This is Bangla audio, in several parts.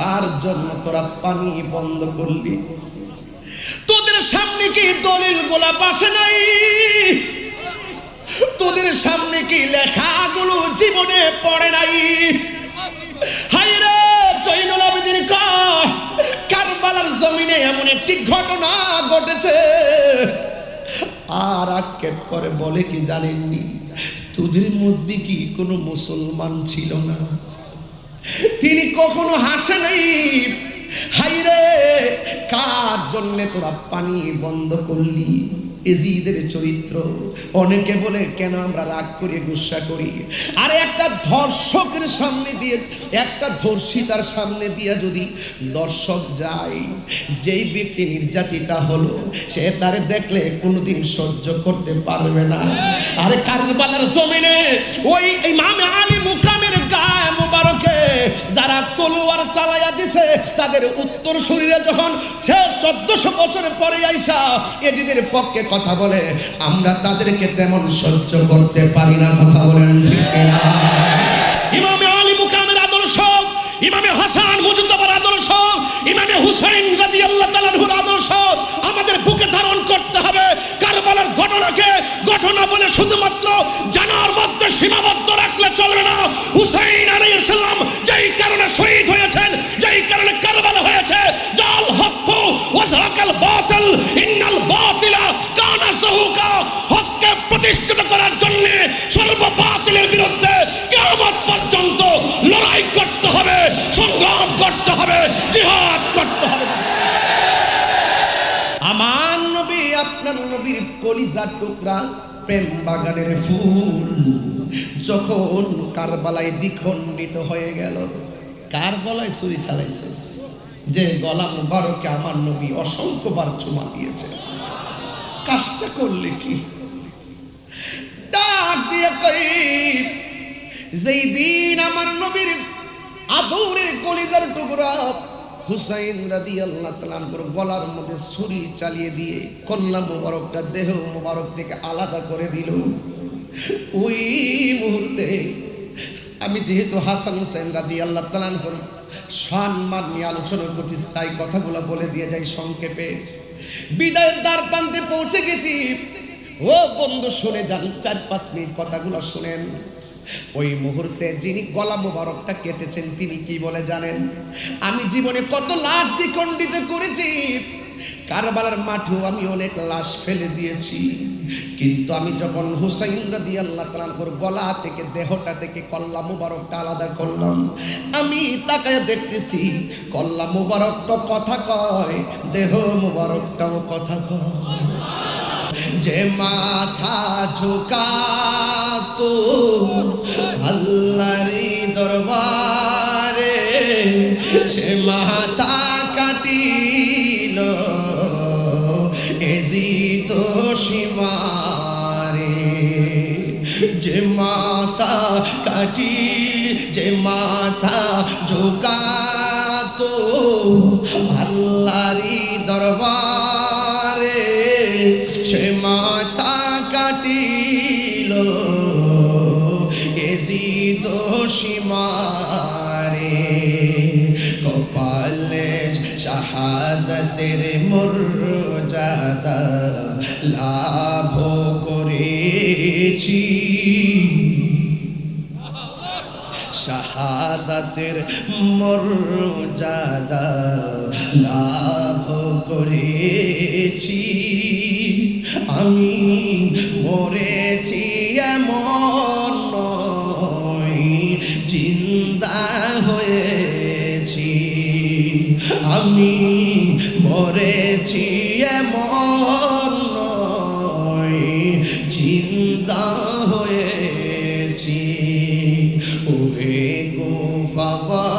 কার জন্য তোরা পানি বন্ধ করলি? তোদের সামনে কি দলিল গোলা পাশে নাই? তোদের সামনে কি লেখাগুলো জীবনে পড়ে নাই? হায়রে জয়নুল আবেদিন কয় কারবালার জমিনে এমন একটি ঘটনা ঘটেছে। আর আক্ষেপ করে বলে কি জানেননি, তোদের মধ্যে কি কোনো মুসলমান ছিল না? তিনি কখনো হাসে নাই। হায়রে কার জন্য তোরা পানি বন্ধ করলি? এজিদের চরিত্র। অনেকে বলে কেন আমরা রাগ করি, গুসা করি। আরে একটা ধর্ষকের সামনে দিয়ে, একটা ধর্ষিতার সামনে দিয়ে যদি দর্শক যায়, যেই ব্যক্তি নির্যাতিতা হলো সে তারে দেখলে কোনোদিন সহ্য করতে পারবে না। আরে কারবালার জমিনে ওই ইমামে আলী মুকামের গায়ে মুবারকে যারা তলোয়ার চালাইয়া দিছে, তাদের উত্তর শরীরে যখন 1400 বছর পরে আইসা এদের পক্ষে কথা বলে, আমরা তাদেরকে তেমন সহ্য করতে পারি না। কথা বলেন ঠিক না? ইমামে আলী মুকামের আদর্শ, ইমামে হাসান মুজতবার আদর্শ, ইমামে হুসাইন রাদিয়াল্লাহু তাআলা আনহুর আদর্শ আমাদের বুকে ধারণ করতে হবে। কারবালার ঘটনাকে ঘটনা বলে শুধুমাত্র জানার মধ্যে সীমাবদ্ধ রাখলে চলবে না। হুসাইন আলাইহিস সালাম যেই কারণে শহীদ হয়েছেন, যেই কারণে কারবালা হয়েছে, জাল হক ওয়া যাকাল বাতিল ইন্নাল বাতিলা কানা যাহুকা, হককে প্রতিষ্ঠিত করার জন্য সর্ব বাতিলের বিরুদ্ধে কিয়ামত পর্যন্ত লড়াই করতে হবে, সংগ্রাম করতে হবে, জিহাদ করতে হবে। আমার নবী আপনার নবীর কলিজার টুকরা, প্রেম বাগানের ফুল যখন কারবালায় দ্বিখণ্ডিত হয়ে গেল। কার গলায় ছুরি চালাইছিস? যে গলা মুবারকে আমার নবী অসংখ্যবার চুমা দিয়েছে। কাজটা করলে কি? ডাক দিয়ে কই, যেই দিন আমার নবীর আদরের কলিজার টুকরা হুসাইন রাদিয়াল্লাহু তাআলা আনহুর গলার মধ্যে ছুরি চালিয়ে দিয়ে কল্লা মুবারকটা দেহ মুবারক থেকে আলাদা করে দিল, ওই মুহূর্তে আমি যেহেতু হাসান হুসাইন রাদিয়াল্লাহু তাআলা আনহুর সম্মান নিয়ে আলোচনা করতেছি, তাই কথাগুলো বলে দিয়ে যাই সংক্ষেপে। বিদায়ের দ্বার প্রান্তে পৌঁছে গেছি। ও বন্ধু শুনে যান, 4-5 মিনিট কথাগুলো শুনেন। ওই মুহূর্তে যিনি গলা মোবারকটা কেটেছেন তিনি কি বলে জানেন? আমি জীবনে কত লাশ দ্বিখণ্ডিত করেছি, কারবালার মাঠেও আমি অনেক লাশ ফেলে দিয়েছি, কিন্তু আমি যখন হুসাইন রাদিয়াল্লাহু তাআলা আনহুর গলা থেকে দেহটা থেকে কল্লা মুবারকটা আলাদা করলাম, আমি তাকায় দেখতেছি কল্লা মুবারকটা কথা কয়, দেহ মুবারকটাও কথা কয়। যে মাথা ঝুকাতো আল্লাহর দরবারে, সে মাথা কাটিল এজিদ সীমারে। যে মাথা কাটি, যে মাথা ঝুকাতো আল্লাহর দরবারে, সে মাথা কাটিল এজিদ সীমারে। কপালে শাহাদাতের মর্যাদা লাভ করেছি, শাহাদাতের মর্যাদা লাভ করেছি। আমি মরেছি এমন নয়, জিন্দা হয়েছি। আমি মরেছি এমন নয়, জিন্দা হয়েছি। ওহে কুফাবাসী,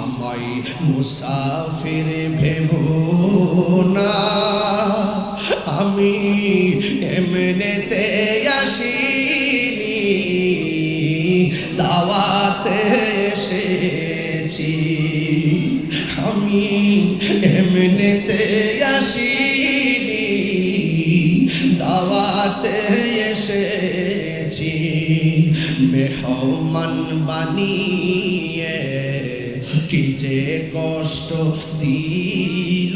আমায় মুসাফির ভেবো না, আমি এমনেতে আসিনি, দাওয়াতে এসেছি। আমি এমনেতে আসিনি, দাওয়াতে এসেছি। মেহমান বানিয়ে কি যে কষ্ট দিল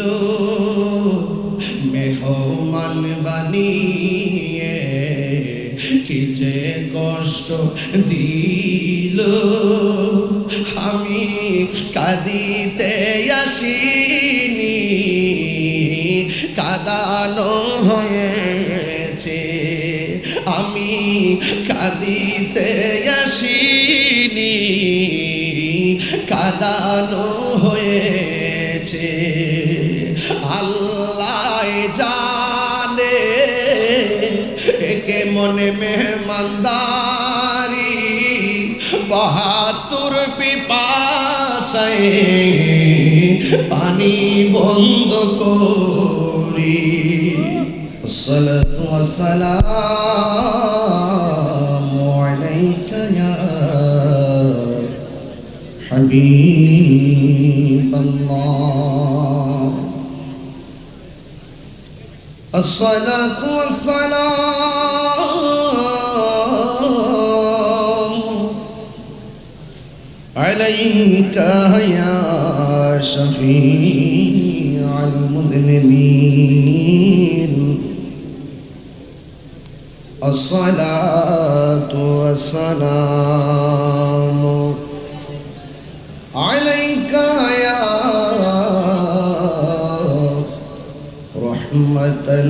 মেহমান বানিয়ে, কি যে কষ্ট দিল, আমি কাঁদিতে আসিনি কাঁদানো হয়েছে, আমি কাঁদিতে আসিনি কাঁদানো হয়েছে। আল্লাহ জানে একে মনে মেহমানদারি, ৭২ পিপাসায় পানি বন্ধ করি। আসসালাতু ওয়াসসালামু আলাইকা ইয়া হাবিবাল্লাহ। আসসালাতু ওয়াসসালামু আলাইকা ইয়া শাফিআল মুযনিবিন। আসসালাতু ওয়াসসালামু আলাইকা ইয়া রাহমাতান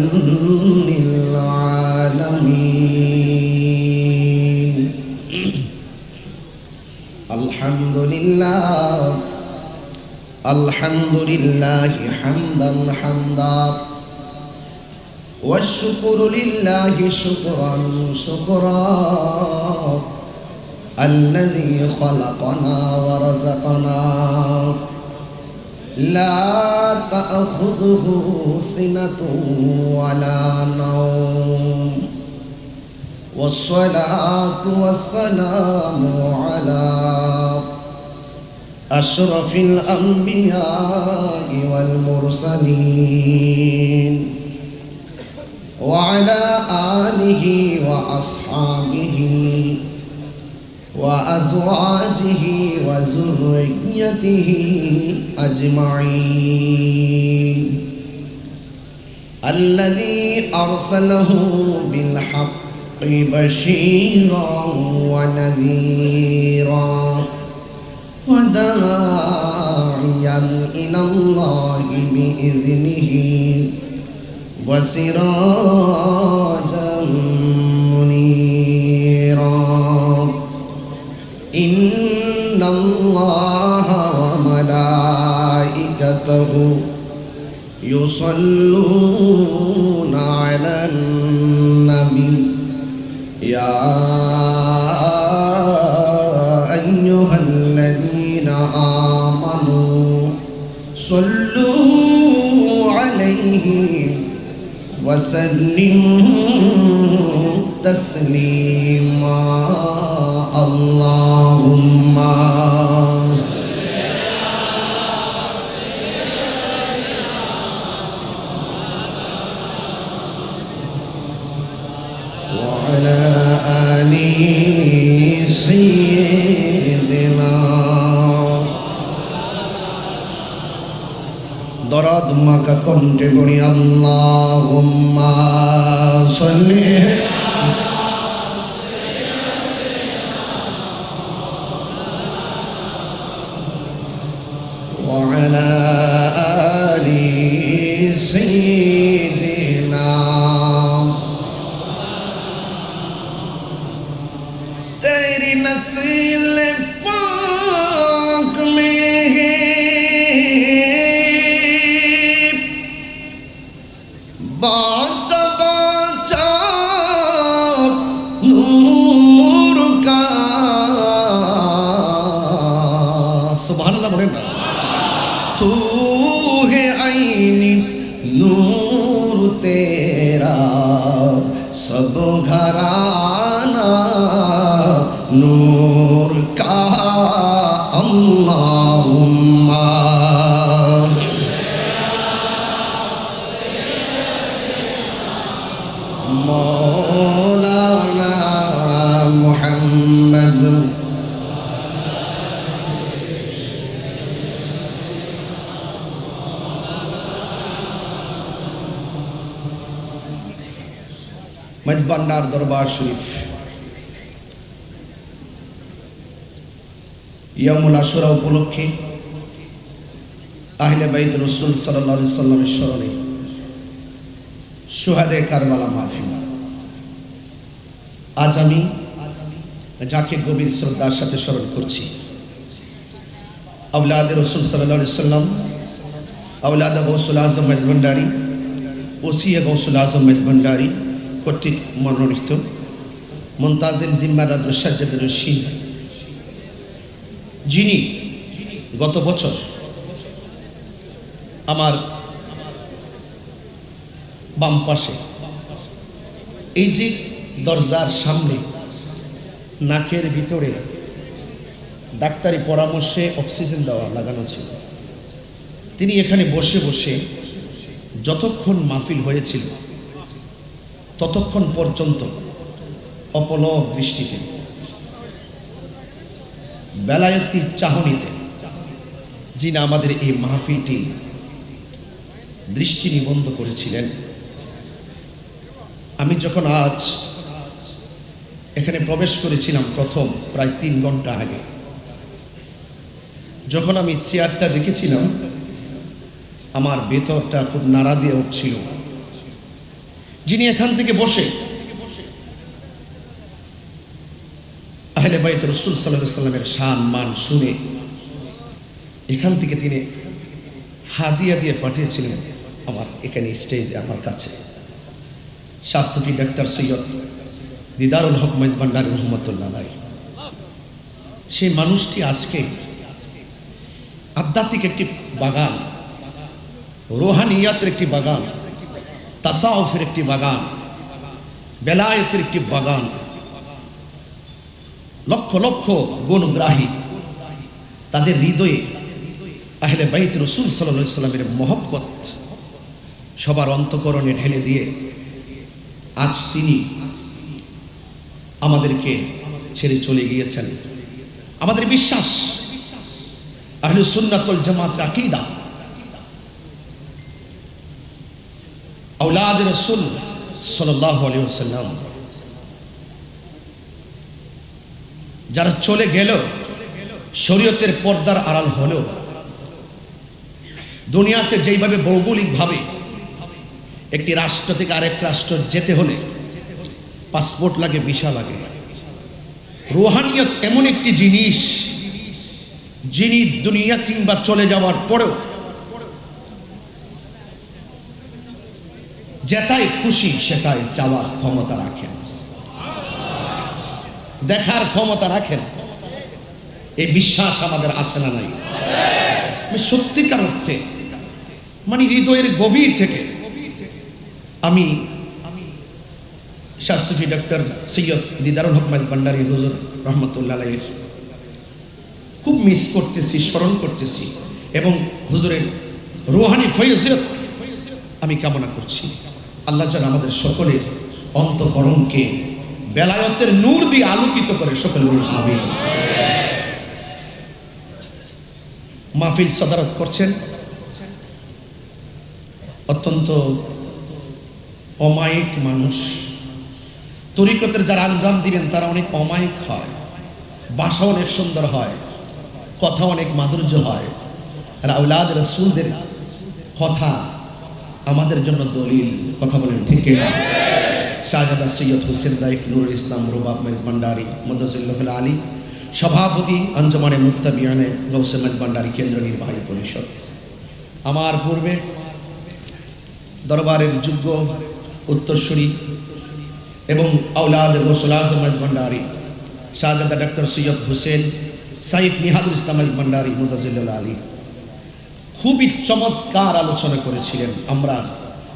লিল আলামিন। আলহামদুলিল্লাহ আলহামদুলিল্লাহি হামদান হামদা ওয়া শুকরু লিল্লাহি শুকরান শুকরা আল্লাযী খালাকানা ওয়া রাযাকানা লা তা'খুযুহু সিনাতুন ওয়া লা নাওম। والصلاة والسلام على أشرف الأنبياء والمرسلين وعلى آله وأصحابه وأزواجه وذريته أجمعين، الذي أرسله بالحق بشيرا ونذيرا وداعيا إلى الله بإذنه وسراجا منيرا. إن الله وملائكته يصلون على النبي يا أيها الذين آمنوا صلوا عليه وسلموا تسليما. اللهم وعلى آل سيدنا দরদ মাকা কণ্ঠে পড়ি আল্লাহুম্মা সাল্লি وعلى آل سيدنا. तेरी नस्ल पाक में है बाचा बाचा नूर का। सुभान अल्लाह बोले ना। तू है आईनी नूर तेरा सब घराना नूर का। अल्लाहुम्मा मौलाना मुहम्मद মেজবান্ডার দরবার শরীফ ইয়ামুল আশুরা উপলক্ষে আহলে বাইত রাসূল সাল্লাল্লাহু আলাইহি সাল্লামের স্মরণে শুহাদে কারবালা মাহফিল। আজ আমি যাকে গভীর শ্রদ্ধার সাথে স্মরণ করছি, আওলাদে রাসূল সাল্লাল্লাহু আলাইহি সাল্লাম, আওলাদ গৌসুল আজম মেজবান্ডারি, ওসিয়ে গৌসুল আজম মেজবান্ডারি কর্তৃক মনোনীত মুনতাজিম জিম্মাদার সাজ্জাদুর রশিদ, যিনি গত বছর আমার বাম পাশে এই যে দরজার সামনে নাকের ভিতরে ডাক্তারি পরামর্শে অক্সিজেন দেওয়া লাগানো ছিল, তিনি এখানে বসে বসে যতক্ষণ মাহফিল হয়েছিল ততক্ষণ পর্যন্ত অপলক দৃষ্টিতে বেলায়েতির চাহনিতে যিনি আমাদের এই মাহফিলটি দৃষ্টি নিবদ্ধ করেছিলেন। আমি যখন আজ এখানে প্রবেশ করেছিলাম প্রথম প্রায় 3 ঘন্টা আগে, যখন আমি চেয়ারটা দেখেছিলাম আমার ভেতরটা খুব নাড়া দিয়ে উঠছিল। যিনি এখান থেকে বসে আহলে বাইত রাসূল সাল্লাল্লাহু আলাইহি সাল্লামের শান মান শুনে এখান থেকে তিনি হাদিয়া দিয়ে পাঠিয়েছিলেন আমার এখানে স্টেজে আমার কাছে শাস্ত্রী ডাক্তার সৈয়দ দিদারুল হক মেজবান্ডারি রহমতুল্লাহ আলাইহি। সেই মানুষটি আজকে আধ্যাত্মিক একটি বাগান, রোহানিয়াতের একটি বাগান, তাসাউফের একটি বাগান, বেলায়েতের একটি বাগান, লক্ষ লক্ষ গুণগ্রাহী তাদের হৃদয়ে আহলে বাইত রাসূল সাল্লাল্লাহু আলাইহি সাল্লামের মহব্বত সবার অন্তঃকরণে ঢেলে দিয়ে আজ তিনি আমাদেরকে ছেড়ে চলে গিয়েছেন। আমাদের বিশ্বাস আহলে সুন্নাত ওয়াল জামাতের আকীদা, আওলাদে রাসূল সাল্লাল্লাহু আলাইহি ওয়াসাল্লাম যারা চলে গেল, শরীয়তের পর্দার আড়াল হলো, দুনিয়াতে যেইভাবে ভৌগোলিকভাবে একটি রাষ্ট্র থেকে আরেক রাষ্ট্র যেতে হলে পাসপোর্ট লাগে, ভিসা লাগে, রুহানিয়ত এমন একটি জিনিস যিনি দুনিয়া কিংবা চলে যাওয়ার পরেও যেটাই খুশি সেটাই যাওয়ার ক্ষমতা রাখেন, দেখার ক্ষমতা রাখেন। এই বিশ্বাস আমাদের আছে না নাই? সত্যিকার অর্থে মানে হৃদয়ের গভীর থেকে আমি শাস্ত্রী ডাক্তার সৈয়দ দিদারুল হক মেজবান্ডারি হুজুর রহমতুল্লাহ আলাইহির খুব মিস করতেছি, স্মরণ করতেছি এবং হুজুরের রুহানি ফয়জিয়ত আমি কামনা করছি। আল্লাহ যেন আমাদের সকলের অন্তঃকরণকে বেলায়েতের নূর দিয়ে আলোকিত করে, সকলে বলুন আমিন। মাহফিল সদারত করছেন অত্যন্ত অমায়িক মানুষ। তরিকতের যারা আঞ্জাম দিবেন তারা অনেক অমায়িক হয়, ভাষা অনেক সুন্দর হয়, কথা অনেক মাধুর্য হয়। আর আওলাদ রাসূলদের কথা আমাদের জন্য দলিল, কথা বলেন ঠিক কিনা? শাহজাদা সৈয়দ হোসেন রাইফ নুরুল ইসলাম রুবাব মেজবান্ডারি মুদাজ্জিলুল আলী, সভাপতি আঞ্জুমানে মুত্তাবিয়ানে গৌসে মেজবান্ডারি কেন্দ্র নির্বাহী পরিষদ। আমার পূর্বে দরবারের যোগ্য উত্তরসূরি এবং আওলাদ গৌসুল আজম মেজবান্ডারি শাহজাদা ডাক্তার সৈয়দ হোসেন সাইফ নিহাদুল ইসলাম মেজবান্ডারি মুদাজ্জিলুল আলী খুবই চমৎকার আলোচনা করেছিলেন। আমরা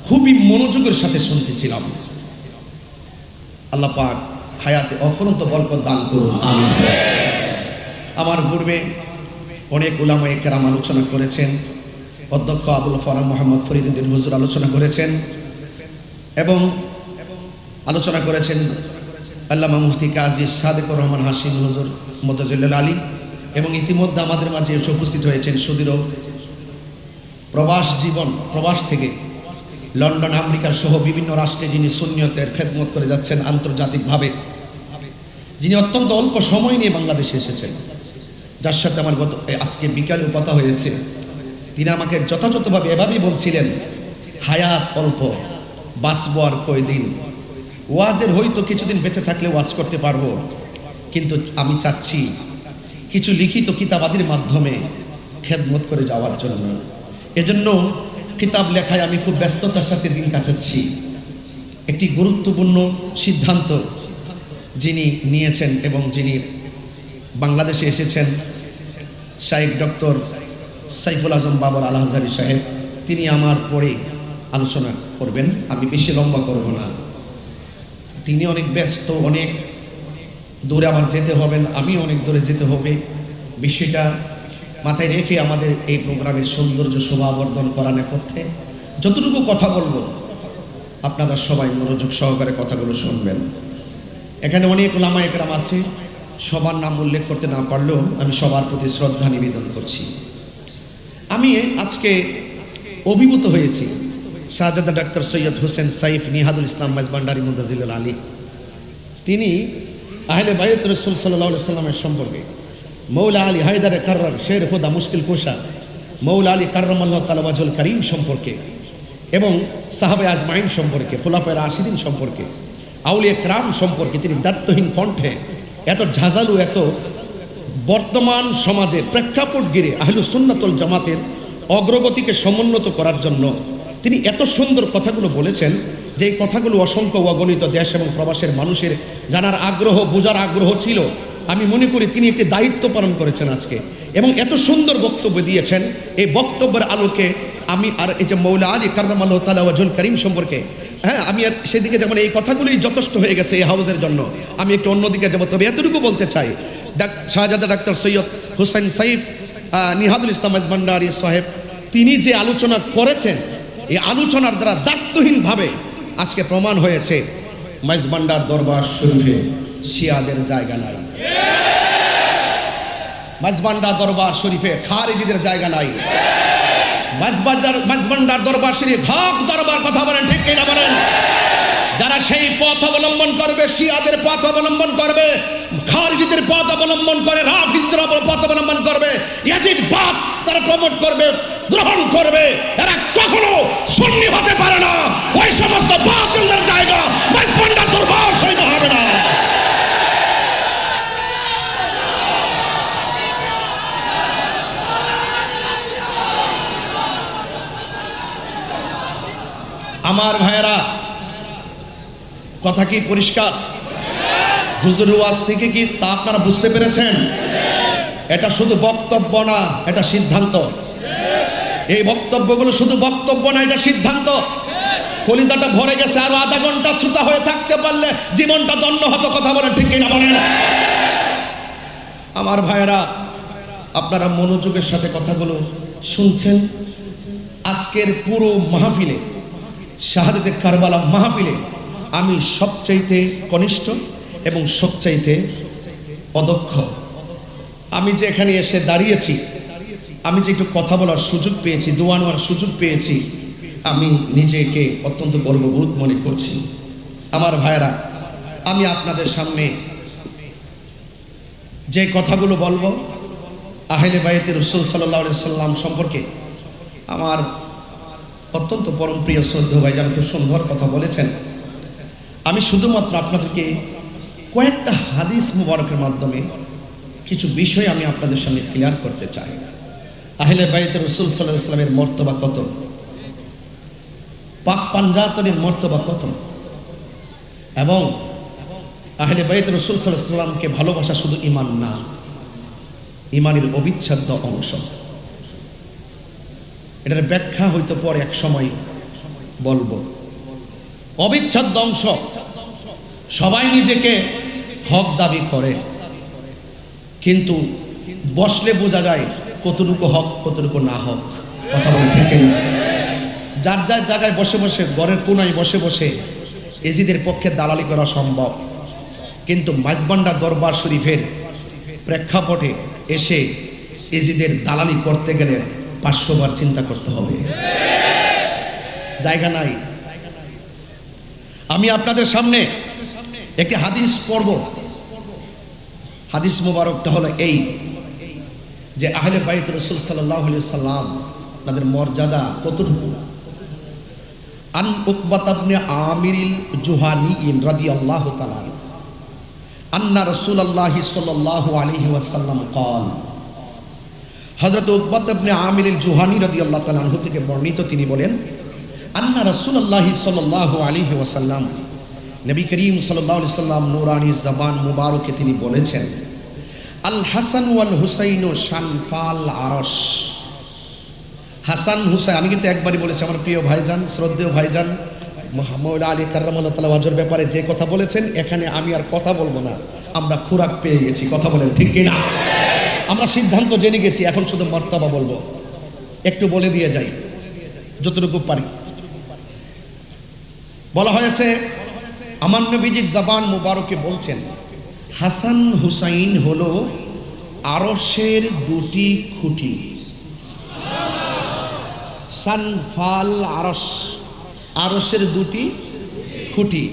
খুবই মনোযোগের সাথে শুনতেছিলাম। আল্লাহ পাক হায়াতে অফুরন্ত বরকত দান করুন, আমিন। আমার পূর্বে অনেক উলামায়ে কেরাম আলোচনা করেছেন। অধ্যক্ষ আবুল ফরাম মোহাম্মদ ফরিদউদ্দিন হুজুর আলোচনা করেছেন এবং আলোচনা করেছেন আল্লামা মুফতি কাজী সাদেকুর রহমান হাশিম হুজুর মুদাজ্জিলুল আলী এবং ইতিমধ্যে আমাদের মাঝে এসে উপস্থিত হয়েছেন সুদীর্ঘ প্রবাস জীবন, প্রবাস থেকে লন্ডন, আমেরিকার সহ বিভিন্ন রাষ্ট্রে যিনি সুন্নিয়তের খেদমত করে যাচ্ছেন আন্তর্জাতিকভাবে, যিনি অত্যন্ত অল্প সময় নিয়ে বাংলাদেশে এসেছেন, যার সাথে আমার আজকে বিকালেও কথা হয়েছে, তিনি আমাকে যথাযথভাবে এভাবেই বলছিলেন, হায়াত অল্প, বাঁচবো আর কয়দিন, ওয়াজের হয়তো কিছুদিন বেঁচে থাকলে ওয়াজ করতে পারবো, কিন্তু আমি চাচ্ছি কিছু লিখিত কিতাবাদির মাধ্যমে খেদমত করে যাওয়ার জন্য। এজন্য কিতাব লেখায় আমি খুব ব্যস্ততার সাথে দিন কাটাচ্ছি। একটি গুরুত্বপূর্ণ সিদ্ধান্ত যিনি নিয়েছেন এবং যিনি বাংলাদেশে এসেছেন, শাইখ ডক্টর সাইফুল আজম বাবর আল হাজারি সাহেব, তিনি আমার পরে আলোচনা করবেন। আমি বেশি লম্বা করব না, তিনি অনেক ব্যস্ত, অনেক দূরে আবার যেতে হবেন, আমি অনেক দূরে যেতে হবে। বিষয়টা মাথায় রেখে আমাদের এই প্রোগ্রামের সৌন্দর্য শোভাবর্ধন করার নেপথ্যে যতটুকু কথা বলবো আপনারা সবাই মনোযোগ সহকারে কথাগুলো শুনবেন। এখানে অনেক ওলামা একরাম আছে, সবার নাম উল্লেখ করতে না পারলেও আমি সবার প্রতি শ্রদ্ধা নিবেদন করছি। আমি আজকে অভিভূত হয়েছি শাহজাদা ডাক্তার সৈয়দ হোসেন সাইফ নিহাদুল ইসলাম মাইজভান্ডারী মুদাজিলুল আলী, তিনি আহলে বাইত রাসূল সাল্লাল্লাহু আলাইহি সাল্লামের সম্পর্কে, মৌলা আলী হায়দারে কাররার শের খোদা মুশকিল কোশা মৌলা আলী কাররামাল্লাহু তাআলা ওয়াজহুল কারীম সম্পর্কে এবং সাহাবে আজমাইন সম্পর্কে, খুলাফায়ে রাশিদিন সম্পর্কে, আউলিয়া কেরাম সম্পর্কে তিনি দায়িত্বহীন কণ্ঠে এত ঝাঁঝালু, এত বর্তমান সমাজে প্রেক্ষাপট গিরে আহলুস সুন্নাত ওয়াল জামাতের অগ্রগতিকে সমুন্নত করার জন্য তিনি এত সুন্দর কথাগুলো বলেছেন যে এই কথাগুলো অসংখ্য অগণিত দেশ এবং প্রবাসের মানুষের জানার আগ্রহ, বোঝার আগ্রহ ছিল। আমি মনে করি তিনি একটি দায়িত্ব পালন করেছেন আজকে এবং এত সুন্দর বক্তব্য দিয়েছেন। এই বক্তব্যের আলোকে আমি আর এই যে মৌলা আলী কাররামাল্লাহু তাআলা ওয়াজহুল কারীম সম্পর্কে, আমি আর সেদিকে যেমন এই কথাগুলোই যথেষ্ট হয়ে গেছে এই হাউজের জন্য, আমি একটু অন্যদিকে যাবো। তবে এতটুকু বলতে চাই, শাহজাদা ডাক্তার সৈয়দ হোসেন সাইফ নিহাদুল ইসলাম মাইজভান্ডারী সাহেব তিনি যে আলোচনা করেছেন, এই আলোচনার দ্বারা দায়িত্বহীনভাবে আজকে প্রমাণ হয়েছে মাইজভান্ডার দরবার শরীফে শিয়াদের জায়গা নাই, মাইজভান্ডার দরবার শরীফে খারিজিদের জায়গা নাই, মাইজভান্ডার দরবার শরীফ হক দরবার, কথা বলেন ঠিক কিনা বলেন? যারা সেই পথ অবলম্বন করবে, শিয়াদের পথ অবলম্বন করবে, খারিজিদের পথ অবলম্বন করে, রাফিজদের পথ অবলম্বন করবে, ইয়াজিদ বাদ তারা প্রমোট করবে, গ্রহণ করবে, এরা কখনো সুন্নি হতে পারে না। ওই সমস্ত বাতিলের জায়গা মাইজভান্ডার দরবার শরীফ হবে না। আমার ভাইয়েরা, কথা কি পরিষ্কার? হুজুর ওয়াজ থেকে কি তা আপনারা বুঝতে পেরেছেন? এটা শুধু বক্তব্য না, এটা সিদ্ধান্ত। এই বক্তব্যগুলো শুধু বক্তব্য না, এটা সিদ্ধান্ত। কলিজাটা ভরে গেছে, আরো আধা ঘন্টা শ্রোতা হয়ে থাকতে পারলে জীবনটা ধন্য হতো। কথা বলেন ঠিক কিনা বলেন? আমার ভাইয়েরা, আপনারা মনোযোগের সাথে কথাগুলো শুনছেন। আজকের পুরো মাহফিলে, শাহাদাতে কারবালা মাহফিলে আমি সবচাইতে কনিষ্ঠ এবং সবচাইতে অদক্ষ। আমি যে এখানে এসে দাঁড়িয়েছি, আমি যে একটু কথা বলার সুযোগ পেয়েছি, দোয়া নেওয়ার সুযোগ পেয়েছি, আমি নিজেকে অত্যন্ত গর্ববোধ মনে করছি। আমার ভাইয়েরা, আমি আপনাদের সামনে যে কথাগুলো বলবো আহলে বাইতে রাসূল সাল্লাল্লাহু আলাইহি সাল্লাম সম্পর্কে, আমার অত্যন্ত পরম প্রিয় শ্রদ্ধেয় ভাইজান খুব সুন্দর কথা বলেছেন। আমি শুধুমাত্র আপনাদেরকে কয়েকটা হাদিস মুবারকের মাধ্যমে কিছু বিষয় আমি আপনাদের সামনে ক্লিয়ার করতে চাই। আহলে বাইতে রাসূল সাল্লাল্লাহু আলাইহি সাল্লামের মর্তবা কত, পাক পাঞ্জাতনের মর্তবা কত, এবং আহলে বাইতে রাসূল সাল্লাল্লাহু আলাইহি সাল্লামকে ভালোবাসা শুধু ঈমান না, ঈমানের অবিচ্ছেদ্য অংশ। এটার ব্যাখ্যা হয়তো পরে এক সময় বলবো। অবিচ্ছেদ্য অংশ। সবাই নিজেকে হক দাবি করে, কিন্তু বসলে বোঝা যায় কতটুকু হক কতটুকু না হক। কথা বলে ঠিক না? যার যার জায়গায় বসে বসে, ঘরের কোনায় বসে বসে এজিদের পক্ষে দালালি করা সম্ভব, কিন্তু মাইজভান্ডার দরবার শরীফের প্রেক্ষাপটে এসে এজিদের দালালি করতে গেলে 500 বার চিন্তা করতে হবে। জায়গা নাই। আমি আপনাদের সামনে একটি হাদিস পড়ব। হাদিস মুবারকটা হলো এই যে আহলে বাইত রাসূল সাল্লাল্লাহু আলাইহি ওয়াসাল্লাম তাদের মর্যাদা কতটুকু। আন উকবাত ইবনে আমিরিল জুহানি রাদিয়াল্লাহু তাআলা আন্না রাসূলুল্লাহি সাল্লাল্লাহু আলাইহি ওয়াসাল্লাম قال হযরত উকবাত ইবনে আমিরিল জুহানি রাদিয়াল্লাহু তাআলা আনহু থেকে বর্ণিত, তিনি বলেন আন্না রাসূলুল্লাহি সাল্লাল্লাহু আলাইহি ওয়াসাল্লাম, নবী করিম সাল্লাল্লাহু আলাইহি ওয়াসাল্লাম নূরানি জবান মুবারকে তিনি বলেছেন, আল হাসান ওয়াল হুসাইন শানফাল আরশ। হাসান হুসাইন, আমি কিন্তু একবারই বলেছি, আমার প্রিয় ভাইজান, শ্রদ্ধেয় ভাইজান মাওলানা আলী কাররামাল্লাহু তাআলা ওয়াজের ব্যাপারে যে কথা বলেছেন, এখানে আমি আর কথা বলবো না। আমরা খোরাক পেয়ে গেছি, কথা বলেন ঠিক কিনা? আমরা সিদ্ধান্ত জেনে গেছি, এখন শুধু মর্তবা বলবো। একটু বলে দিয়ে যাই যতটুকু পারি। বলা হয়েছে আমার নবীজির জবান মুবারকে বলছেন, হাসান হুসাইন হলো আরশের দুটি খুঁটি। শানফাল আরশ, আরশের দুটি খুঁটি।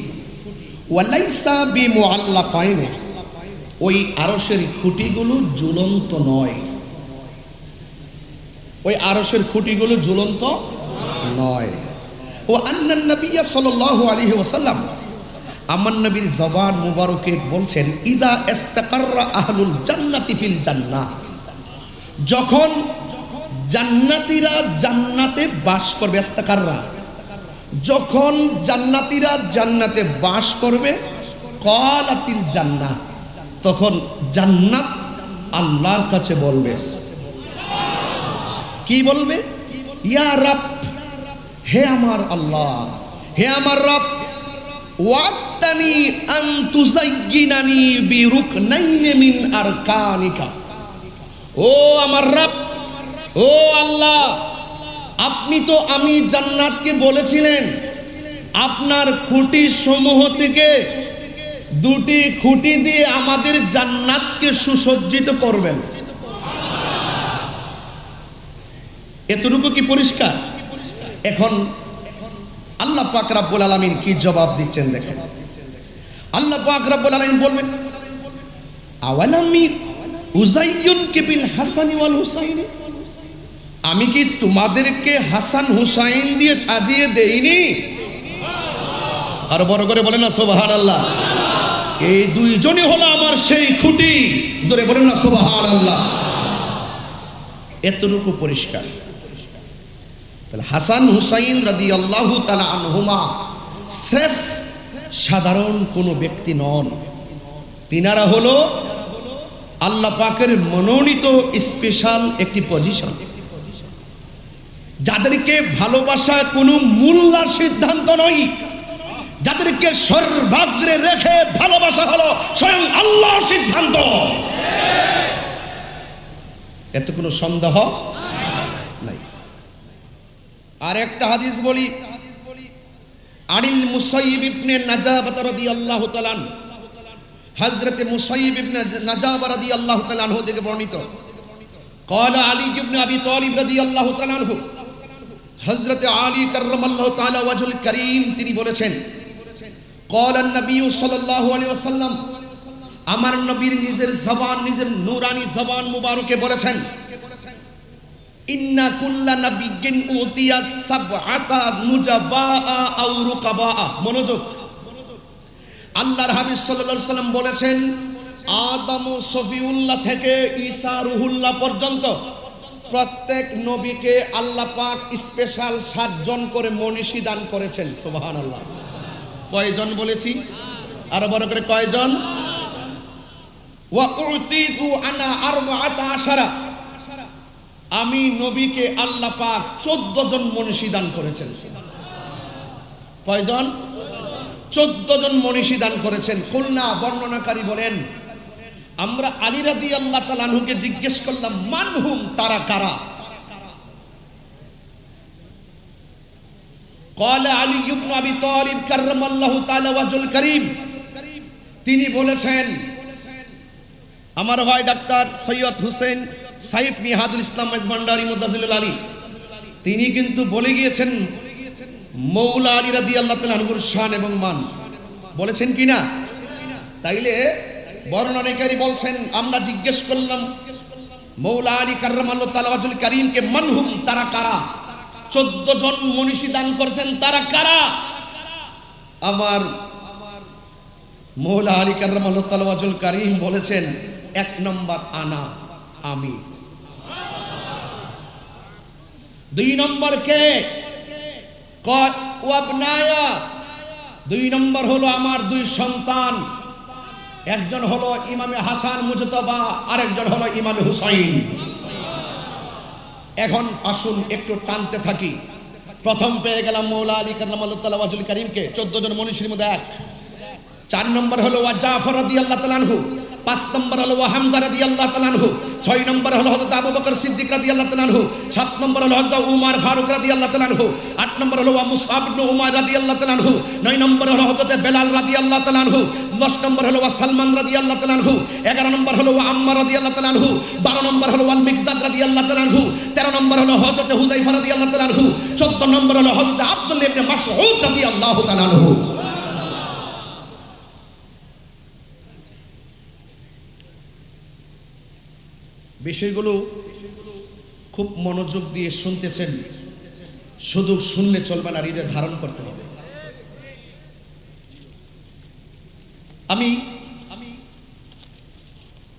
ওয়ালাইসা বিমুআল্লাকাইন, ওই আরশের খুঁটিগুলো ঝুলন্ত নয়। ওই আরশের খুঁটিগুলো ঝুলন্ত নয়। ও আন্নান নবী সাল্লাল্লাহু আলাইহি ওয়াসাল্লাম, আমার নবীর জবান মুবারকে বলছেন, ইজা ইস্তাকাররা আহলুল জান্নাতি ফিল জান্নাহ, যখন জান্নাতীরা জান্নাতে বাস করবে, ইস্তাকাররা, যখন জান্নাতীরা জান্নাতে বাস করবে, ক্বালাতিল জান্নাহ, তখন জান্নাত আল্লাহর কাছে বলবে, কি বলবে? ইয়া রাব, হে আমার আল্লাহ, হে আমার রব, ওয়াক্তানি আন তুযায়্যিনানি বিরুকনাইন মিন আরকানিকা। ও আমার রব, ও আল্লাহ, আপনি তো আমি জান্নাতকে বলেছিলেন আপনার খুঁটি সমূহ থেকে দুটি খুঁটি দিয়ে আমাদের জান্নাতকে সুসজ্জিত করবেন। এতটুকু কি পরিষ্কার? এখন আল্লাহ পাক রব্বুল আলামিন কি জবাব দিচ্ছেন দেখেন। আল্লাহ পাক রব্বুল আলামিন বলবেন, আওয়ালামি উযায়্যুনকা বিল হাসানি ওয়াল হুসাইনি, আমি কি তোমাদেরকে হাসান হুসাইন দিয়ে সাজিয়ে দেইনি? আর বড় করে বলেন না সুবহানাল্লাহ। এই দুইজনই হলো আমার সেই খুঁটি, জোরে বলেন না সুবহানাল্লাহ। এতটুকু পরিষ্কার। হাসান হুসাইন রাদিয়াল্লাহু তাআলা আনহুমা স্রেফ সাধারণ কোনো ব্যক্তি নন, তিনারা হলো আল্লাহ পাকের মনোনীত স্পেশাল একটি পজিশন, যাদেরকে ভালোবাসা কোনো মূল্যার সিদ্ধান্ত নয়, যাদেরকে সর্বাগ্রে রেখে ভালোবাসা হলো স্বয়ং আল্লাহর সিদ্ধান্ত। এত কোনো সন্দেহ নাই। আর একটা হাদিস বলি, আনিল মুসাইয়িব ইবনে নাজাবাহ রাদিয়াল্লাহু তাআলা আনহু, হযরত মুসাইয়িব ইবনে নাজাবাহ রাদিয়াল্লাহু তাআলা আনহু থেকে বর্ণিত, قال علي بن ابي طالب رضي الله تعالى عنه, হযরত আলী কাররামাল্লাহু তাআলা ওয়াজহুল কারীম তিনি বলেছেন, قال النبي صلى الله عليه وسلم, আমার নবীর নিজের জবান, নিজের নূরানি জবান মুবারকে বলেছেন, ইন্না কুল্লা নাবিয়্যিন উতিয়া সাবআতা নুজাবাআ আও রুকাবাআ। মনোযোগ, আল্লাহর হাবিব সাল্লাল্লাহু আলাইহি ওয়াসাল্লাম বলেছেন, আদম ও সফিউল্লাহ থেকে ঈসা রুহুল্লাহ পর্যন্ত প্রত্যেক নবীকে আল্লাহ পাক স্পেশাল 7 জন করে মনীষী দান করেছেন। সুবহানাল্লাহ। কয়জন বলেছি? আরো বড় করে কয়জন? ওয়া উতিতু আনা আরবাআতা আশারা, আমি নবীকে আল্লাহ পাক 14 জন মনীষী দান করেছেন। কয়জন? 14 জন মনীষী দান করেছেন। কুলনা, বর্ণনাকারী বলেন, আমরা আলী রাদিয়াল্লাহু তাআলা আনহুকে জিজ্ঞেস করলাম, মানহুম, তারা কারা? قال علي بن ابي طالب كرم الله تعالى وجهه الكريم, তিনি বলেছেন, আমার ভাই ডাক্তার সৈয়দ হুসেন সাইফ নিহাদুল ইসলাম মাইজভান্ডারী মুদাজিলুল আলী, তিনি কিন্তু বলে গিয়েছেন, মৌলা আলী রাদিয়াল্লাহু তাআলা আনহুর শান এবং মান বলেছেন কিনা? তাইলে বর্ণনাকারী বলছেন, আমরা জিজ্ঞেস করলাম মৌলা আলী কাররামাল্লাহু তাআলা ওয়াজহুল কারীমকে মানহুম, তারা কারা? 14 জন মনীষী দান করেছেন, তারা কারা? আমার মৌলা আলী কাররামাল্লাহু তাআলা ওয়াজহুল কারীম বলেছেন, 1 নম্বর আনা, আমি। 2 নম্বর কে? ওয়াবনায়া, 2 নম্বর হলো আমার 2 সন্তান, একজন হলো ইমামে হাসান মুজতবা, আরেকজন হলো ইমামে হুসাইন। এখন আসুন একটু টানতে থাকি। প্রথম পেয়ে গেলাম মৌলা আলী কাররামাল্লাহু তাআলা ওয়াজহুল কারীমকে, 14 জন মনীষীর মধ্যে 1। 4 নম্বর হলো ওয়া জাফর রাদিয়াল্লাহু তাআলা আনহু, 5 নম্বর হলো ওয়া হামজা রাদিয়াল্লাহু তাআলা আনহু, 6 নম্বর হলো হযরত আবু বকর সিদ্দিক রাদিয়াল্লাহু তাআলা আনহু, 7 নম্বর হলো হযরত উমর ফারুক রাদিয়াল্লাহু তাআলা আনহু, 8 নম্বর হলো ওয়া মুসআব ইবনে উমার রাদিয়াল্লাহু তাআলা আনহু, 9 নম্বর হলো হযরত বেলাল রাদিয়াল্লাহু তাআলা আনহু, 10 নম্বর হলো ওয়া সালমান রাদিয়াল্লাহু তাআলা আনহু, 11 নম্বর হলো ওয়া আম্মার রাদিয়াল্লাহু তাআলা আনহু, 12 নম্বর হলো ওয়াল মিকদাদ রাদিয়াল্লাহু তাআলা আনহু, 13 নম্বর হলো হযরত হুযায়ফা রাদিয়াল্লাহু তাআলা আনহু, 14 নম্বর হলো হযরত আব্দুল্লাহ ইবনে মাসউদ রাদিয়াল্লাহু তাআলা আনহু। বিষয়গুলো খুব মনোযোগ দিয়ে শুনতেছেন, শুধু শুনলে চলবে না, হৃদয়ে ধারণ করতে হবে। আমি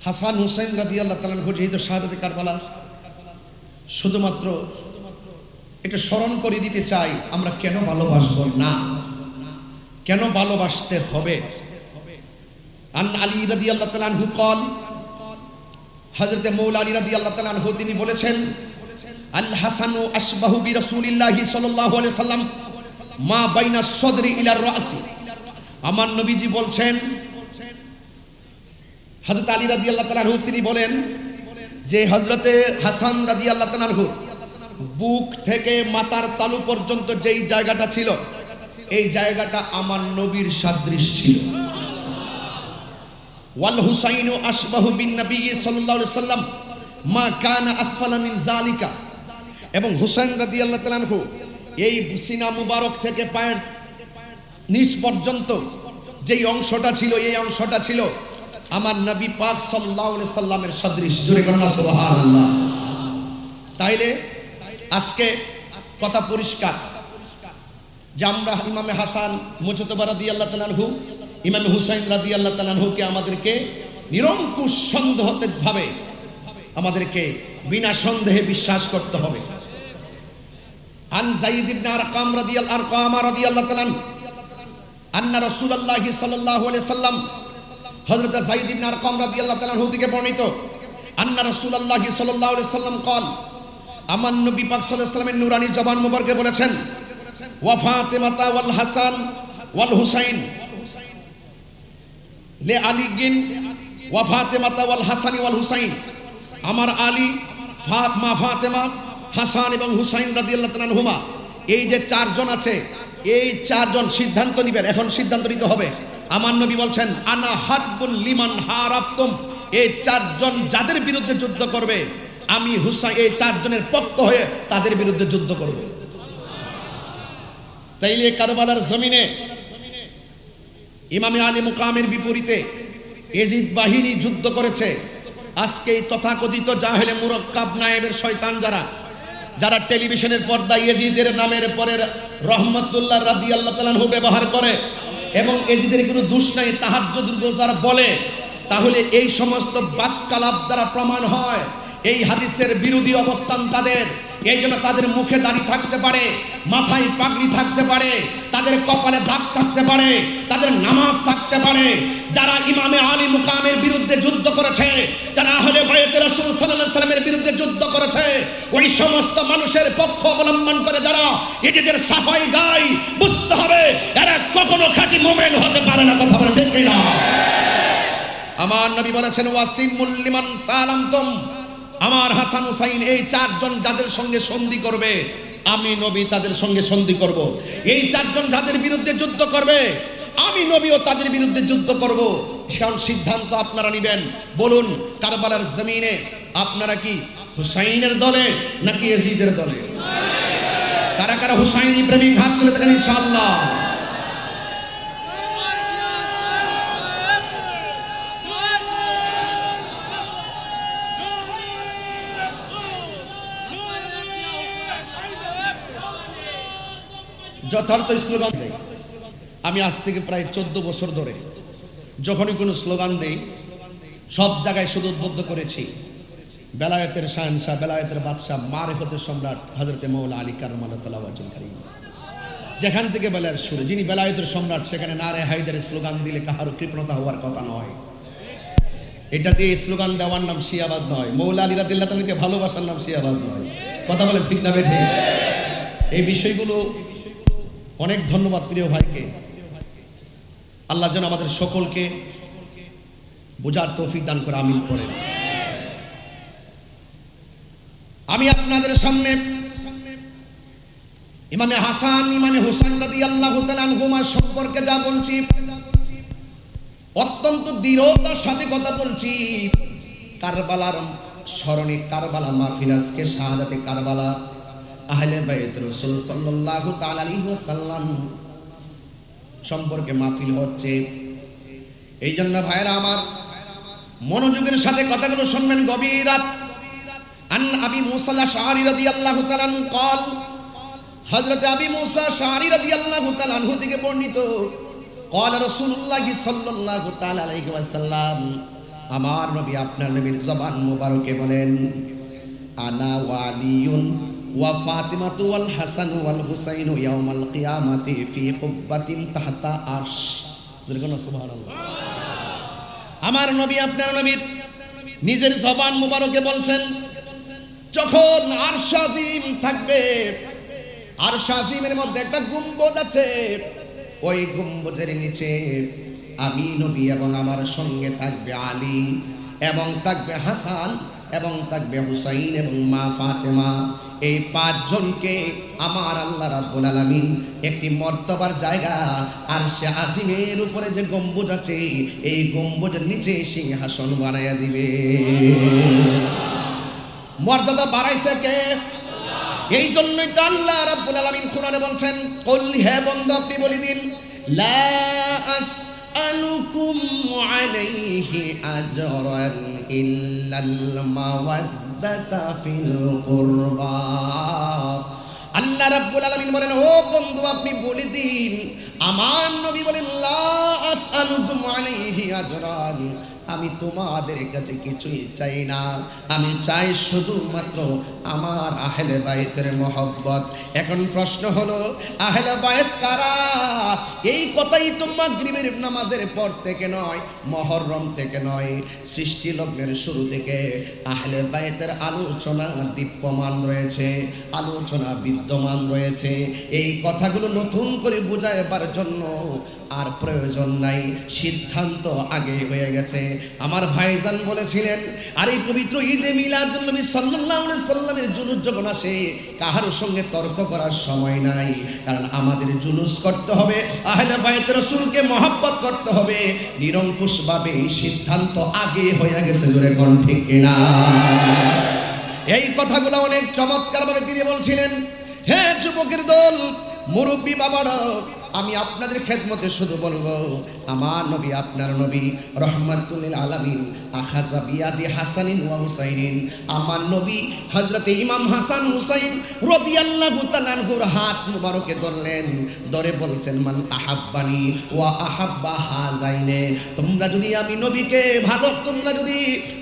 হাসান হুসাইন রাদিয়াল্লাহু তাআলা আনহু যেহেতু শাহাদাতে কারবালা, শুধুমাত্র এটা স্মরণ করে দিতে চাই, আমরা কেন ভালোবাসবো না, কেন ভালোবাসতে হবে। আন আলী রাদিয়াল্লাহু তাআলা আনহু قال, হযরত মৌলা আলী রাদিয়াল্লাহু তাআলা আনহু তিনি বলেছেন, আল হাসানু আশবাহু বিরাসূলিল্লাহি সাল্লাল্লাহু আলাইহি সাল্লাম মা বাইনা সদরি ইলা রাসি। আমার নবীজি বলছেন, হযরত আলী রাদিয়াল্লাহু তাআলা আনহু তিনি বলেন যে হযরতে হাসান রাদিয়াল্লাহু তাআলা আনহু বুক থেকে মাথার তালু পর্যন্ত যেই জায়গাটা ছিল, এই জায়গাটা আমার নবীর সাদৃশ ছিল। ওয়াল হুসাইনু আশবাহু বিন নবী সাল্লাল্লাহু আলাইহি সাল্লাম মা কানা আসফালা মিন যালিকা। এবং হুসাইন রাদিয়াল্লাহু তাআলা আনহু এই সিনা মুবারক থেকে পায়ের নিচ পর্যন্ত যেই অংশটা ছিল, এই অংশটা ছিল আমার নবী পাক সাল্লাল্লাহু আলাইহি সাল্লামের সদৃশ। জোরে বলুন না সুবহানাল্লাহ। তাইলে আজকে কথা পরিষ্কার যে আমরা ইমামে হাসান মুজতবা রাদিয়াল্লাহু তাআলা আনহু, ইমামে হুসাইন রাদিয়াল্লাহু তাআলা আনহুকে আমাদেরকে নিরঙ্কুশ সন্দেহভাবে আমাদেরকে বিনা সন্দেহে বিশ্বাস করতে হবে। আন যায়েদ ইবনে আরকাম রাদিয়াল্লাহু তাআলা আন্না রাসূলুল্লাহি সাল্লাল্লাহু আলাইহি সাল্লাম, হযরত যায়েদ ইবনে আরকাম রাদিয়াল্লাহু তাআলা আনহু থেকে বর্ণিত, আন্না রাসূলুল্লাহি সাল্লাল্লাহু আলাইহি সাল্লাম قال, আমার নবী পাক সাল্লাল্লাহু আলাইহি সাল্লামের নূরানী জবান মোবারকে বলেছেন, ওয়া ফাতিমাতা ওয়াল হাসান ওয়াল হুসাইন লে আলীগিন ওয়া ফাতিমাতা ওয়াল হাসানি ওয়াল হুসাইন। আমার আলী, মা ফাতেমা, হাসান এবং হুসাইন রাদিয়াল্লাহু তাআলা আনহুমা, এই যে 4 জন আছে, এই 4 জন সিদ্ধান্ত নেবেন, এখন সিদ্ধান্ত নিতে হবে। আমার নবী বলছেন, আনা হারবুল লিমান হারাবতুম, এই 4 জন যাদের বিরুদ্ধে যুদ্ধ করবে, আমি হুসাইন এই 4 জনের পক্ষ হয়ে তাদের বিরুদ্ধে যুদ্ধ করব। তাইলে কারবালার জমিনে ইমামে আলী মুকামের বিপরীতে ইয়াজিদ বাহিনী যুদ্ধ করেছে। আজকে এই তথাকথিত জাহেলে মুরাক্কাব নায়েবের শয়তান যারা টেলিভিশনের পর্দায় ইয়াজিদের নামের পরে রহমাতুল্লাহ রাদিয়াল্লাহু তাআলা আনহু ব্যবহার করে এবং ইয়াজিদের কোনো দোষ নাই, তাহাজ্জুদ রোজার বলে, তাহলে এই সমস্ত বাক্যালাপ দ্বারা প্রমাণ হয় এই হাদিসের বিরোধী অবস্থান তাদের। এই জন্য তাদের মুখে দাড়ি থাকতে পারে, মাথায় পাগড়ি থাকতে পারে, তাদের কপালে দাগ থাকতে পারে, তাদের নামাজ থাকতে পারে। যারা ইমামে আলী মুকামের বিরুদ্ধে যুদ্ধ করেছে, যারা আহলে বাইতে রাসূল সাল্লাল্লাহু আলাইহি সাল্লামের বিরুদ্ধে যুদ্ধ করেছে, ওই সমস্ত মানুষের পক্ষ অবলম্বন করে যারা এদের সাফাই গায়, বুঝতে হবে এরা কখনো খাঁটি মুমিন হতে পারে না। কথা বলে ঠিক না? আমার নবী বলেছেন, ওয়াসিমুল লিমান সালামতুম, আমার হাসান হুসাইন এই 4 জন যাদের সঙ্গে সন্ধি করবে, আমি নবী তাদের সঙ্গে সন্ধি করব। এই 4 জন যাদের বিরুদ্ধে যুদ্ধ করবে, আমি নবীও তাদের বিরুদ্ধে যুদ্ধ করব। সেখান সিদ্ধান্ত আপনারা নেবেন। বলুন, কারবালার জমিনে আপনারা কি হুসাইনের দলে নাকি ইয়াজিদের দলে? কারা কারা হুসাইনি প্রেমিক হাত তুলে দেখেন ইনশাআল্লাহ। যথার্থ স্লোগান দেয়। আমি আজ থেকে প্রায় 14 বছর ধরে যখনই কোনো স্লোগান দেই সব জায়গায় শুধু উদ্বুদ্ধ করেছি বেলায়েতের শাহেনশাহ, বেলায়েতের বাদশাহ, মারিফতের সম্রাট হযরতে মওলা আলী কাররামাল্লাহু ওয়াজহুল কারীম। যেখান থেকে বেলায়ের শুরু, যিনি বেলায়েতের সম্রাট সেখানে নারে হায়দারের স্লোগান দিলে কাহারও কৃপণতা হওয়ার কথা নয়। এটা দিয়ে স্লোগান দেওয়ার নাম শিয়াবাদ নয়। মওলা আলী রাদিয়াল্লাহু তাআলাকে ভালোবাসার নাম শিয়াবাদ নয়। কথা বলেন ঠিক না বেঠিক? এই বিষয়গুলো অনেক ধন্যবাদ প্রিয় ভাইকে। আল্লাহ যেন আমাদের সকলকে বোঝার তৌফিক দান করে আমিন করেন। আমি আপনাদের সামনে ইমামে হাসান ইমামে হুসাইন রাদিয়াল্লাহু তাআলা আনহুমা সম্পর্কে যা বলছি অত্যন্ত দৃঢ়তার সাথে কথা বলছি। কারবালার স্মরণে কারবালা মাহফিল, আজকে শাহাদাতে কারবালা, আহলে বাইত রাসূল সাল্লাল্লাহু তাআলা আলাইহি ওয়াসাল্লাম সম্পর্কে মাহফিল হচ্ছে। এই জন্য ভাইরা আমার মনোযোগের সাথে কথাগুলো শুনবেন গভীর রাত। আন আবি মুসা আল-আশআরী রাদিয়াল্লাহু তাআলা আনহু قال, হযরত আবি মুসা আল-আশআরী রাদিয়াল্লাহু তাআলা আনহু থেকে বর্ণিত, قال রাসূলুল্লাহ সাল্লাল্লাহু তাআলা আলাইহি ওয়াসাল্লাম, আমার নবী আপনার নবীর জবান মোবারকে বলেন, আনা ওয়ালিয়ুন ওয়া ফাতিমাতু ওয়াল হাসান ওয়াল হুসাইন ইয়াউমাল কিয়ামাতি ফি কুব্বাতিন তাহতা আরশ। যেরকম সুবহানাল্লাহ। আমার নবী আপনার নবীর নিজের জবান মোবারকে বলছেন, যখন আরশ আজিম থাকবে, আরশ আজিমের মধ্যে একটা গম্বুজ আছে, ওই গম্বুজের নিচে আমি নবী এবং আমার সঙ্গে থাকবে আলী এবং থাকবে হাসান এবং থাকবে হুসাইন এবং মা ফাতেমা। এই 5 জনকে আমার আল্লাহ রাব্বুল আলামিন একটি মর্তবার জায়গা আরশে আজিমের উপরে যে গম্বুজ আছে এই গম্বুজের নিচে সিংহাসন বানায়া দিবে। মর্যাদা বাড়াইছে কে? এই জন্যই তো আল্লাহ রাব্বুল আলামিন কোরআনে বলছেন, কুল, হে বন্ধু আপনি বলে দিন, লা আসআলুকুম আলাইহি আজরান ইল্লাল মাওয়াদ্দাতা ফিল কুরবা। আল্লাহ রাব্বুল আলামিন বলেন, ও বন্ধু আপনি বলে দিন, আমার নবী বলেন, লা আসআলুকুম আলাইহি আজরান, আমি তোমাদের কাছে কিছুই চাই না, আমি চাই শুধুমাত্র আমার আহলে বাইতের মহব্বত। এখন প্রশ্ন হলো, আহলে বাইত কারা? এই কথাই তো মাগরিবের নামাজের পর থেকে নয়, মুহররম থেকে নয়, সৃষ্টি লগ্নের শুরু থেকে আহলে বাইতের আলোচনা দীপ্যমান রয়েছে, আলোচনা বিদ্যমান রয়েছে। এই কথাগুলো নতুন করে বুঝাইবার জন্য আর প্রয়োজন নাই, সিদ্ধান্ত আগে হয়ে গেছে। আমার ভাইজান বলেছিলেন, আর এই পবিত্র ঈদে মিলাদুন নবী সাল্লাল্লাহু আলাইহি সাল্লামের জুলুস যখন আসে কাহার সঙ্গে তর্ক করার সময় নাই, কারণ আমাদের জুলুস করতে হবে, আহলে বাইত রাসূলকে মহব্বত করতে হবে। নিরঙ্কুশভাবে সিদ্ধান্ত আগে হয়ে গেছে, জোরে কোন ঠিক কিনা? এই কথাগুলো অনেক চমৎকারভাবে তিনি বলছিলেন। হে যুবকের দল, মুরব্বী বাবারা, আমি আপনাদের খেদমতে শুধু বলবো, আমার নবী আপনার নবী রহমাতুল লিল আলামিন আখাযা বিয়াদি হাসানিন ওয়া হুসাইনিন, আমার নবী হযরতে ইমাম হাসান হুসাইন রাদিয়াল্লাহু তাআলা আনহুর হাত মুবারকে ধরলেন, ধরে বলছেন, মান আহাব্বানি ওয়া আহাব্বা হাযাইনে, তোমরা যদি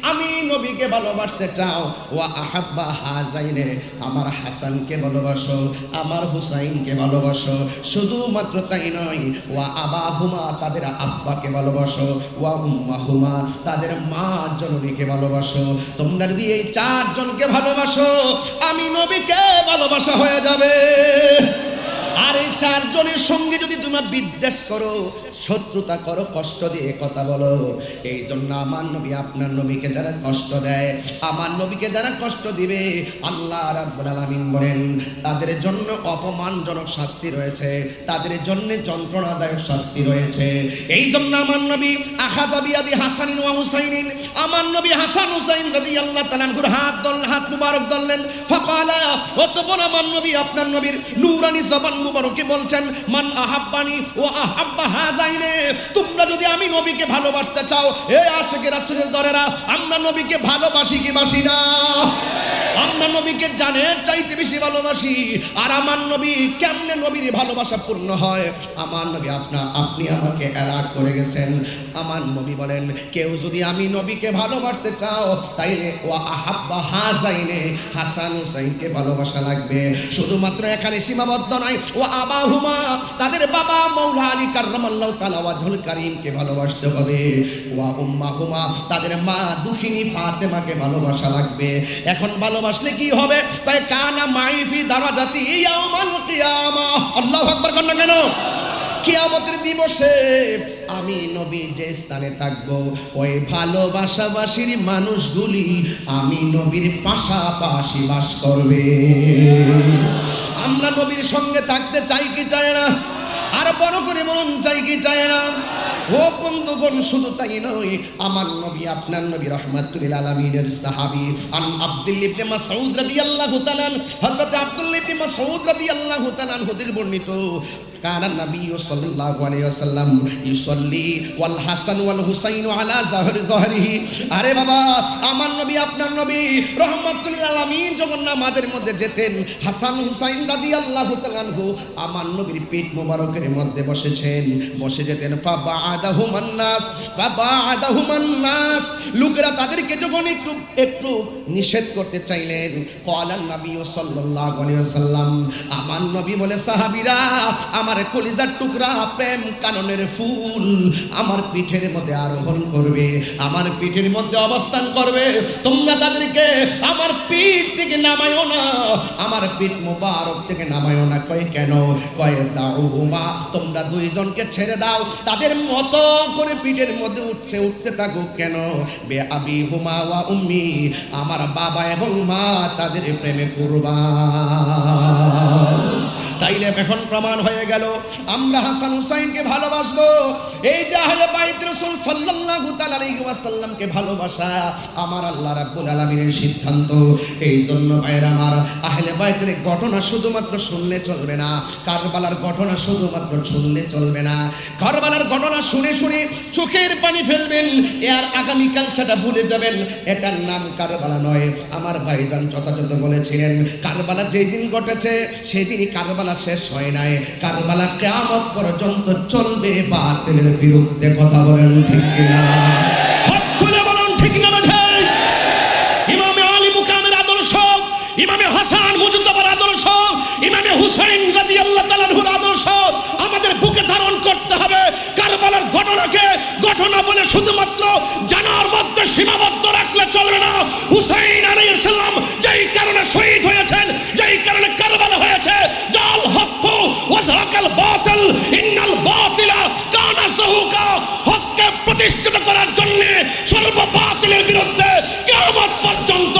আমি নবীকে ভালোবাসতে চাও, ওয়া আহাব্বা হাযাইনে, আমার হাসানকে ভালোবাসো, আমার হুসাইনকে ভালোবাসো। শুধুমাত্র তাই নয়, ওয়া আবাহুমা, তাদের আব্বাকে ভালোবাসো, ওয়া উম্মাহুমা, তাদের মা জননীকে ভালোবাসো। তোমরা যদি এই 4 জনকে ভালোবাসো, আমি নবীকে ভালোবাসা হয়ে যাবে। আর এই চারজনের সঙ্গে যদি তোমরা বিদ্বেষ করো, শত্রুতা করো, কষ্ট দিয়ে কথা বলো, এই জন্য আমার নবী আপনার নবীকে যারা কষ্ট দেয়, আমার নবীকে যারা কষ্ট দিবে, আল্লাহ রাব্বুল আলামিন বলেন তাদের জন্য অপমানজনক শাস্তি রয়েছে, তাদের জন্য যন্ত্রণাদায়ক শাস্তি রয়েছে। এই জন্য আমার নবী আখাযা বিয়াদি হাসানিন ওয়া হুসাইনিন, আমার নবী হাসান হুসাইন রাদিয়াল্লাহু তাআলা আনহুর হাত মুবারক ধরলেন। ফাকালা, অতঃপর আমার নবী আপনার নবীর নূরানি জবান মুবারকে বলছেন, মান আহাব্বানি ওয়া আহাব্বা হাযাইনে, তোমরা যদি আমি নবীকে ভালোবাসতে চাও, এ আশিকে রাসূলের দরেরা, আমরা নবীকে ভালোবাসি কি বাসি না? আমরা নবীকে জানের চাইতে বেশি ভালোবাসি। আর আমার নবী কেমনে নবীর ভালোবাসা পূর্ণ হয়, আমার নবী আপনি আমাকে অ্যালার্ট করে গেছেন। আমার নবী বলেন, কেউ যদি আমি নবীকে ভালোবাসতে চাও, তাইলে ওয়া আহাব্বা হাযাইনে, হাসান হুসাইনকে ভালোবাসা লাগবে। শুধুমাত্র এখানে সীমাবদ্ধ নয়, ওয়া আবাহুমা, তাদের বাবা মাওলা আলী কাররামাল্লাহু তাআলা ওয়াজহুল কারীমকে ভালোবাসতে হবে। ওয়া উম্মাহুমা, তাদের মা দুখিনী ফাতেমাকে ভালোবাসা লাগবে। এখন ভালোবাসলে কি হবে? তাই কানা মাইফি দারাজাতি ইয়াউমাল কিয়ামাহ। আল্লাহু আকবার কর না কেন? কিয়ামতের দিবসে আমি নবী যে স্থানে থাকব, ওই ভালোবাসাবাসীর মানুষগুলি আমি নবীর পাশাপাশি বাস করবে। আমরা নবীর সঙ্গে থাকতে চাই কি চাই না? আর বড় করে বলুন, চাই কি চাই না? ও বন্ধুগণ, শুধু তাই নয়, আমার নবী আপনার নবী রাহমাতুল আলামিনের সাহাবী আন আব্দুল্লাহ ইবনে মাসউদ রাদিয়াল্লাহু তাআলা, হযরত আব্দুল্লাহ ইবনে মাসউদ রাদিয়াল্লাহু তাআলা হতে বর্ণিত, কানা নবী সাল্লাল্লাহু আলাইহি ওয়াসাল্লাম ইউসাল্লি ওয়াল হাসান ওয়াল হুসাইন আলা যাহরিহি। আরে বাবা, আমার নবী আপনার নবী রাহমাতুল আলামিন যখন নামাজের মধ্যে যেতেন, হাসান হুসাইন রাদিয়াল্লাহু তাআলা আনহু আমার নবীর পেট মোবারকের মধ্যে বসেছেন, বসে যেতেন। ফাবাআদাহুমান নাস, লোকেরা তাদেরকে যখন একটু নিষেধ করতে চাইলেন, ক্বালান নবী সাল্লাল্লাহু আলাইহি ওয়াসাল্লাম, আমার নবী বলে, সাহাবীরা, আমার কলিজার টুকরা প্রেম কাননের ফুল আমার পিঠের মধ্যে আরোহণ করবে, আমার পিঠের মধ্যে অবস্থান করবে, তোমরা তাদেরকে আমার পিঠ থেকে নামায়ও না, আমার পিঠ মোবারক থেকে নামায়ও না। কয় কেন? কয় দাউহুমা, তোমরা দুইজনকে ছেড়ে দাও, তাদের মতো করে পিঠের মধ্যে উঠতে থাকুক। কেন? বে আবি হুমা ওয়া উম্মি, আমার বাবা এবং মা তাদের প্রেমে কুরবান। তাইলে এখন প্রমাণ হয়ে গেল আমরা হাসান হুসাইনকে ভালোবাসবো। এই যে আহলে বাইত রাসূল সাল্লাল্লাহু তাআলা আলাইহি ওয়াসাল্লামকে ভালোবাসা আমার আল্লাহ রাব্বুল আলামিনের সিদ্ধান্ত। এই জন্য ভাইরা আমার, আহলে বাইতের ঘটনা শুধুমাত্র শুনলে চলবে না, কারবালার ঘটনা শুধুমাত্র শুনলে চলবে না। কারবালার ঘটনা শুনে শুনে চোখের পানি ফেলবেন, আর আগামীকাল সেটা ভুলে যাবেন। এটার নাম কারবালা নয়। আমার ভাইজান যথাযথ বলেছিলেন, কারবালা যেই দিন ঘটেছে সেই দিনই কারবালা শেষ হয় নাই, কারবালা কিয়ামত পর্যন্ত চলবে। বাতিলের বিরুদ্ধে কথা বলেন ঠিক কিনা? হাত তুলে বলেন ঠিক না বেঠিক? ইমামে আলী মুকামের আদর্শ, ইমামে হাসান মুজতাবার আদর্শ, ইমামে হুসাইন রাদিয়াল্লাহু তাআলা আনহুর আদর্শ আমাদের বুকে ধারণ করতে হবে। কারবালার ঘটনাকে ঘটনা বলে শুধুমাত্র জানার মধ্যে সীমাবদ্ধ রাখলে চলবে না। হুসাইন আলাইহিস সালাম যেই কারণে শহীদ হয়েছেন, যেই কারণে কারবালা হয়েছে, জাল হক ওয়া যাকাল বাতিল ইন্নাল বাতিলা কানা যাহুকা, হককে প্রতিষ্ঠিত করার জন্য সর্ব বাতিলের বিরুদ্ধে কিয়ামত পর্যন্ত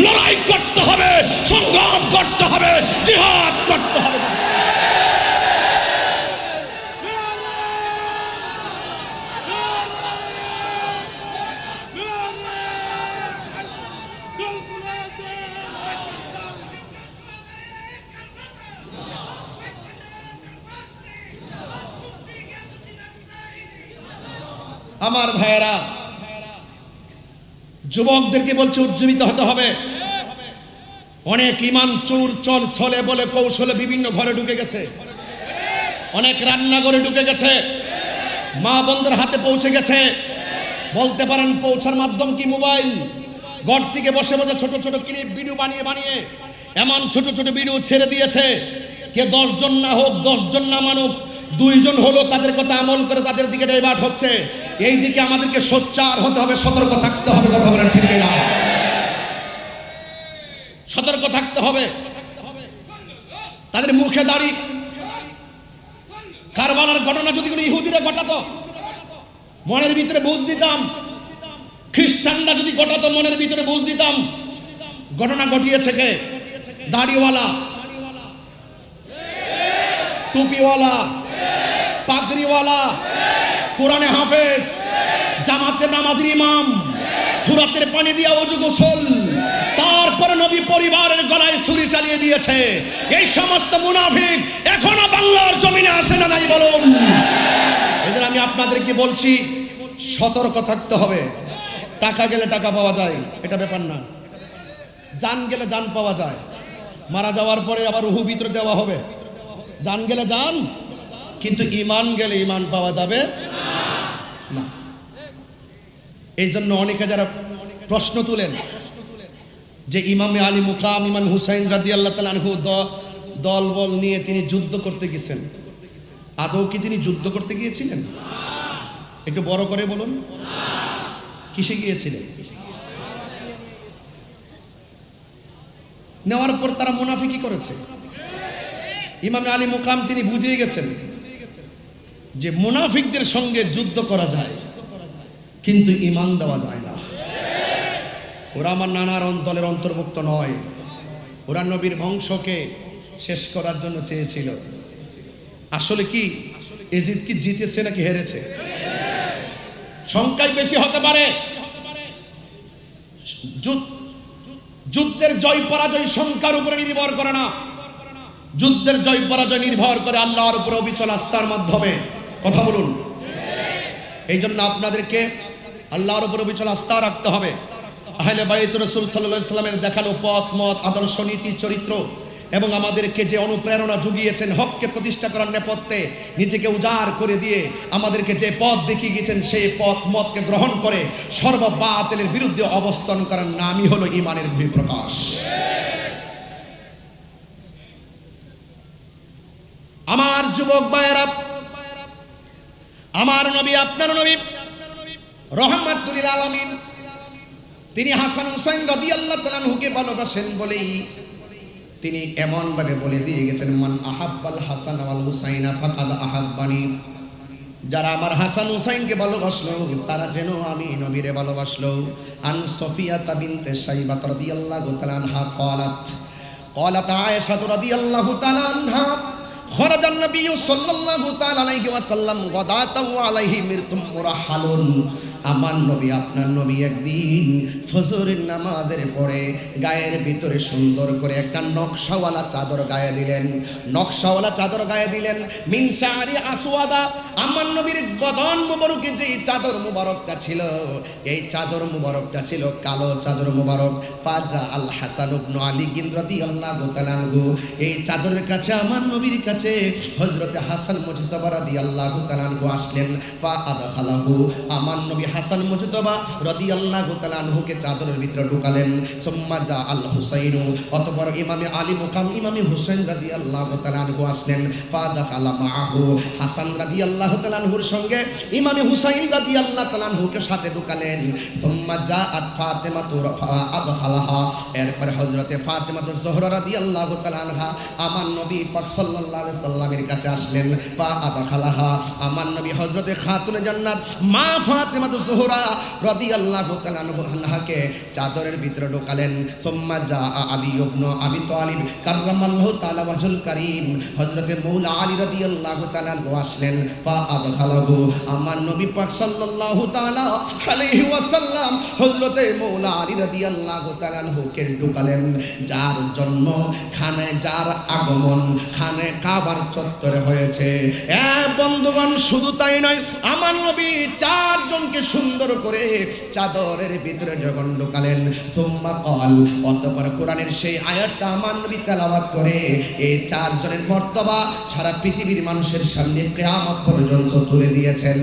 লড়াই করতে হবে, সংগ্রাম করতে হবে, জিহাদ করতে হবে। আমার ভাইয়েরা, যুবকদেরকে বলছে উজ্জীবিত হতে হবে। অনেক ইমান চোর চল ছলে বলে কৌশলে বিভিন্ন ঘরে ঢুকে গেছে, অনেক রান্নাঘরে ঢুকে গেছে, মা বোনদের হাতে পৌঁছে গেছে। বলতে পারেন পৌঁছার মাধ্যম কি? মোবাইল। ঘর থেকে বসে বসে ছোট ছোট ক্লিপ ভিডিও বানিয়ে বানিয়ে এমন ছোট ছোট ভিডিও ছেড়ে দিয়েছে, কে 10 জন না হোক, 10 জন না মানুক, 2 জন হলো তাদের কথা আমল করে তাদের দিকে ডাইভার্ট হচ্ছে। এই দিকে আমাদেরকে সোচ্চার হতে হবে, সতর্ক থাকতে হবে। কথা বলেন ঠিক না? সতর্ক থাকতে হবে। তাদের মুখে দাড়ি, কারবালার ঘটনা যদি কোনো ইহুদিরা ঘটাতো, মনের ভিতরে বুঝ দিতাম। খ্রিস্টানরা যদি ঘটাতো, মনের ভিতরে বুঝ দিতাম। ঘটনা ঘটিয়েছে কে? দাড়িওয়ালা, টুপিওয়ালা, পাগড়িওয়ালা, কোরআনে হাফেজ, জামাতে নামাজের ইমাম, ফুরাতের পানি দিয়া ওযু গোসল, তারপর নবী পরিবারের গলায় ছুরি চালিয়ে দিয়েছে। এই সমস্ত মুনাফিক এখনো বাংলার জমিনে আছে না নাই বলুন? এদের আমি আপনাদেরকে বলছি, সতর্ক থাকতে হবে। টাকা গেলে টাকা পাওয়া যায়, এটা ব্যাপার না। জান গেলে জান পাওয়া যায়, মারা যাওয়ার পরে আবার রূহ ভিতরে দেওয়া হবে। জান গেলে জান, কিন্তু ঈমান গেলে ঈমান পাওয়া যাবে না। এই জন্য অনেকে যারা প্রশ্ন তুলেন যে ইমামে আলী মুকাম, ইমাম হুসাইন রাদিয়াল্লাহু তাআলা আনহু দল বল নিয়ে তিনি যুদ্ধ করতে গেছেন। আদৌ কি তিনি যুদ্ধ করতে গিয়েছিলেন? একটু বড় করে বলুন, কিসে গিয়েছিলেন? নেওয়ার পর তারা মুনাফিকি করেছে। ইমাম আলী মুকাম তিনি বুঝিয়ে গেছেন যে মুনাফিকদের সঙ্গে যুদ্ধ করা যায়, কিন্তু ঈমান দেওয়া যায় না। ওরা আমার নানার দলের অন্তর্ভুক্ত নয়, ওরা নবীর বংশকে শেষ করার জন্য চেয়েছিল। আসলে কি এজিদ কি জিতেছে নাকি হেরেছে? সংখ্যায় বেশি হতে পারে। যুদ্ধের জয় পরাজয় সংখ্যার উপরে নির্ভর করে না, যুদ্ধের জয় পরাজয় নির্ভর করে আল্লাহর উপর অবিচল আস্থার মাধ্যমে। কথা বলুন। এই জন্য আপনাদেরকে আল্লাহর উপর অবিচল আস্থা রাখতে হবে। আহলে বাইত রাসূল সাল্লাল্লাহু আলাইহি ওয়াসাল্লামের দেখানো পথ, মত, আদর্শ, নীতি, চরিত্র এবং আমাদেরকে যে অনুপ্রেরণা জুগিয়েছেন হককে প্রতিষ্ঠা করার নেপথ্যে নিজেকে উজাড় করে দিয়ে আমাদেরকে যে পথ দেখিয়ে গেছেন, সেই পথ মতকে গ্রহণ করে সর্ববাতিলের বিরুদ্ধে অবস্থান করার নামই হলো ঈমানের বহিঃপ্রকাশ। আমার যুবক ভাইয়েরা, আমার নবী, আপনার নবী রহমাতুল লিল আলামিন, তিনি হাসান হুসাইন রাদিয়াল্লাহু তাআলা আনহুকে ভালোবাসেন বলেই তিনি এমন ভাবে বলে দিয়ে গেছেন, মান আহাব্বাল হাসান ওয়াল হুসাইনা ফাকাদ আহাব্বানি। যারা আমার হাসান হুসাইনকে ভালোবাসলো তারা যেন আমি নবীরে ভালোবাসলো। আন সফিয়া বিনতে সাইবা রাদিয়াল্লাহু তাআলা আনহা قالت عائشة رضي الله تعالى عنها خرج النبي صلى الله تعالى عليه وسلم غداة وعليه مرط مرحل। আমার নবী, আপনার নবী একদিন ফজরের নামাজের পরে গায়ের ভিতরে সুন্দর করে একটা নকশাওয়ালা চাদর গায়ে দিলেন। নকশাওয়ালা চাদর গায়ে দিলেন মিন শারি আসওয়াদা। আমার নবীর বদন মুবারকে যেই চাদর মুবারকটা ছিল, এই চাদর মুবারকটা ছিল কালো চাদর মুবারক। ফাজা আল হাসান ইবনে আলী রাদিয়াল্লাহু তাআলা আনহু, এই চাদরের কাছে আমার নবীর কাছে হযরতে হাসান মুজতবা রাদিয়াল্লাহু তাআলা আনহু আসলেন। ফা আদখালাহু, আমার নবী হাসান মুজতবা রাদিয়াল্লাহু তাআলা আনহুকে চাদরের ভিতরে ঢুকালেন। সুম্মা জা আল হুসাইন, অতঃপর ইমামে আলী মুকাম ইমামে হুসাইন রাদিয়াল্লাহু তাআলা আনহু আসলেন। ফা দাখালা মাআহু, হাসান রাদিয়াল্লাহু তাআলা আনহুর সঙ্গে ইমামে হুসাইন রাদিয়াল্লাহু তাআলা আনহুকে সাথে ঢুকালেন। সুম্মা জাআত ফাতিমা আদখালাহা, এরপর হযরতে ফাতিমা জোহরা রাদিয়াল্লাহু তাআলা আনহা আমার নবী পাক সাল্লাল্লাহু আলাইহি সাল্লামের কাছে আসলেন। ফা আদখালাহা, আমার নবী হযরতে খাতুনে জান্নাত মা ফাতিমা জোহরা রাদিয়াল্লাহু তাআলা আনহাকে চাদরের ভিতরে ঢোকালেন। সুম্মা জা আলী ইবনে আবি তালিব কাররামাল্লাহু তাআলা ওয়াজহুল কারীম, হযরতে মাওলা আলী রাদিয়াল্লাহু তাআলা আসলেন। ফা আদখালাহু, আমার নবী পাক সাল্লাল্লাহু তাআলা আলাইহি ওয়াসাল্লাম হযরতে মাওলা আলী রাদিয়াল্লাহু তাআলা আনহুকে ঢোকালেন। যার জন্ম খানে, যার আগমন খানে কাবার চত্বরে হয়েছে। বন্ধুগণ, শুধু তাই নয়, আমার নবী চারজনকে সুন্দর করে চাদরের ভিতরে যখন ঢোকালেন, সুম্মা ক্বাল, অতঃপর কোরআনের সেই আয়াতটা আমার নবী তেলাওয়াত করে এই চারজনের মর্তবা সারা পৃথিবীর মানুষের সামনে কিয়ামত পর্যন্ত তুলে দিয়েছেন।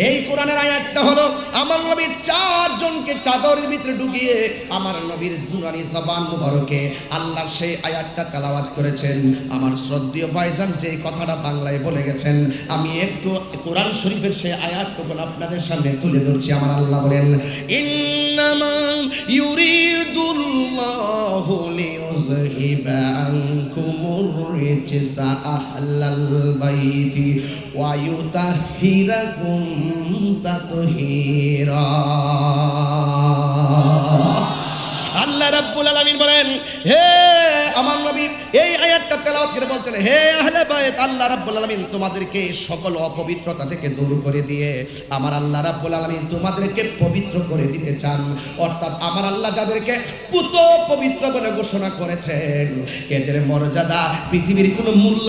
এই কোরআনের আয়াতটা হলো আমার নবী চারজনকে চাদরের ভিতরে ঢুকিয়ে আমার নবীর জুরানি জবান মুবারকে আল্লাহর সেই আয়াতটা তেলাওয়াত করেছেন। আমার শ্রদ্ধেয় ভাইজান যে কথাটা বাংলায় বলে গেছেন, আমি একটু কোরআন শরীফের সেই আয়াতটুকু আপনাদের সামনে তুলে ধরি। করছি। আমার আল্লাহ বলেন, ইন্নামা ইউরিদুল্লাহু লিইউযহিবা আনকুমুর রিজসা আহলাল বাইতি ওয়া ইউতাহহিরাকুম তাতহীরা। আল্লাহ রাব্বুল আলামিন বলেন, হে আমার নবী, এই আয়াতটা তেলাওয়াত করে বলছেন, হে আহলে বাইত, আল্লাহ রাব্বুল আলামিন তোমাদেরকে সকল অপবিত্রতা থেকে দূর করে দিয়ে আমার আল্লাহ রাব্বুল আলামিন তোমাদেরকে পবিত্র করে দিতে চান। অর্থাৎ আমার আল্লাহ যাদেরকে পুত পবিত্র বলে ঘোষণা করেছেন, এদের মর্যাদা পৃথিবীর কোনো মূল্য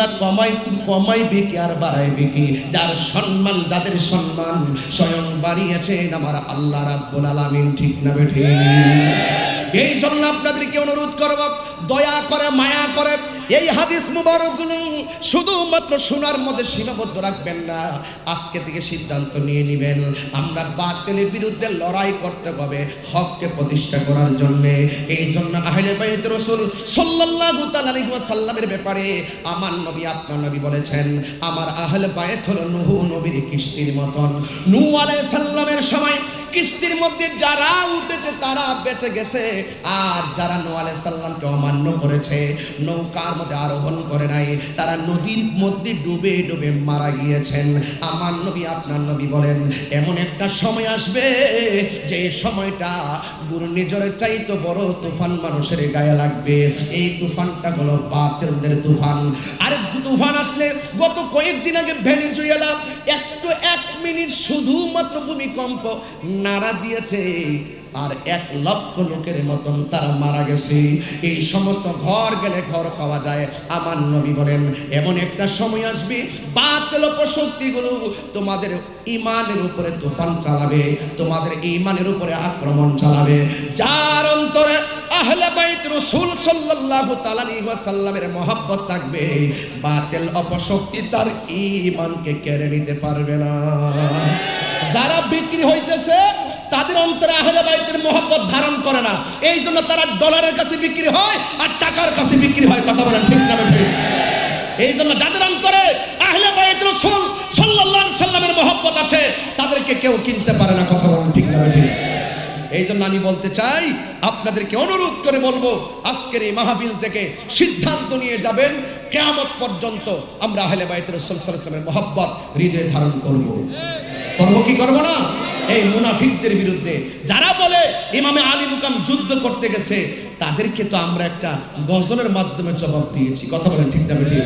কমাইবে কি আর বাড়াইবে কি? যার সম্মান, যাদের সম্মান স্বয়ং বাড়িয়েছেন আমার আল্লাহ রাব্বুল আলামিন। ঠিক না বেঠিক? এই জন্য আপনাদেরকে অনুরোধ করব, দয়া করে মায়া করে এই হাদিস মুবারকগুলো শুধুমাত্র শোনার মধ্যে সীমাবদ্ধ রাখবেন না। আজকে থেকে সিদ্ধান্ত নিয়ে নেবেন, আমরা বাতিলের বিরুদ্ধে লড়াই করতে হবে হককে প্রতিষ্ঠা করার জন্য। এই জন্য আহলে বাইত রাসূল সাল্লাল্লাহু তাআলা আলাইহি ওয়াসাল্লামের ব্যাপারে আমার নবী, আপনার নবী বলেছেন, আমার আহলে বাইত হলো নূহ নবীর কিস্তির মতন। নূহ আলাইহিস সালামের সময় কিস্তির মধ্যে যারা উঠেছে তারা বেঁচে গেছে, আর যারা নূহ আলাইহিস সালামকে অমান্য করেছে, নৌকার মধ্যে আরোহণ করে নাই, তারা নদীর মধ্যে ডুবে ডুবে মারা গিয়েছেন। আমার নবী, আপনার নবী বলেন, এমন একটা সময় আসবে যে সময়টা ঘূর্ণিঝড়ের চাইতে বড় তুফান মানুষের গায়ে লাগবে। এই তুফানটা হলো বাতিলদের তুফান। আর তুফান আসলে গত কয়েকদিন আগে ভেনেজুয়েলা একটু 1 মিনিট শুধুমাত্র ভূমিকম্প নাড়া দিয়েছে, আর 1 লক্ষ লোকের মতন তারা মারা গেছে। এই সমস্ত ঘর গেলে ঘর পাওয়া যায়। আমার নবী বলেন, এমন একটা সময় আসবে বাতিল অপশক্তিগুলো তোমাদের ঈমানের উপরে তুফান চালাবে, তোমাদের ঈমানের উপরে আক্রমণ চালাবে। যার অন্তরে আহলে বাইত রাসূল সাল্লাল্লাহু তাআলা আলাইহি ওয়াসাল্লামের মহব্বত থাকবে, বাতিল অপশক্তি তার ঈমানকে কেড়ে নিতে পারবে না। যারা বিক্রি হইতেছে তাদের অন্তরে আহলে বাইতের মহব্বত ধারণ করে না, এই জন্য তারা ডলারের কাছে বিক্রি হয় আর টাকার কাছে বিক্রি হয়। কথা বলেন ঠিক না ঠিক? এই জন্য যাদের অন্তরে আহলে বাইত রাসূল সাল্লাল্লাহু আলাইহি সাল্লামের মহব্বত আছে, তাদেরকে কেউ কিনতে পারে না। কথা বলেন ঠিক না ঠিক? এই জন্য আমি বলতে চাই, আপনাদেরকে অনুরোধ করে বলবো, আজকের এই মাহফিল থেকে সিদ্ধান্ত নিয়ে যাবেন, কিয়ামত পর্যন্ত আমরা আহলে বাইত রাসূল সাল্লাল্লাহু আলাইহি সাল্লামের মহব্বত হৃদয়ে ধারণ করব। করব কি করব না? এই মুনাফিকদের বিরুদ্ধে যারা বলে ইমামে আলী মুকাম যুদ্ধ করতে গেছে, তাদেরকে তো আমরা একটা গজলের মাধ্যমে জবাব দিয়েছি। কথা বলেন ঠিক না বেঠিক?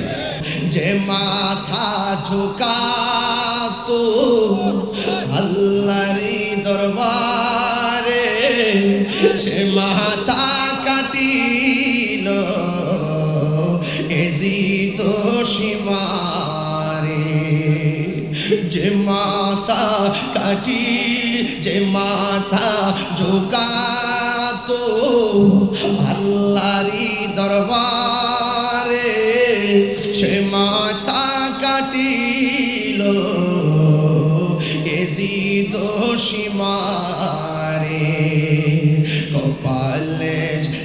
যে মাথা ঝুকাতো আল্লাহর দরবারে, সে মাথা কাটিল এজিদ সীমারে। যে মাথা কাটি, যে মাথা ঝুকাতো আল্লাহরই দরবারে, সে মাথা কাটিল এজিদ সীমারে। কপালে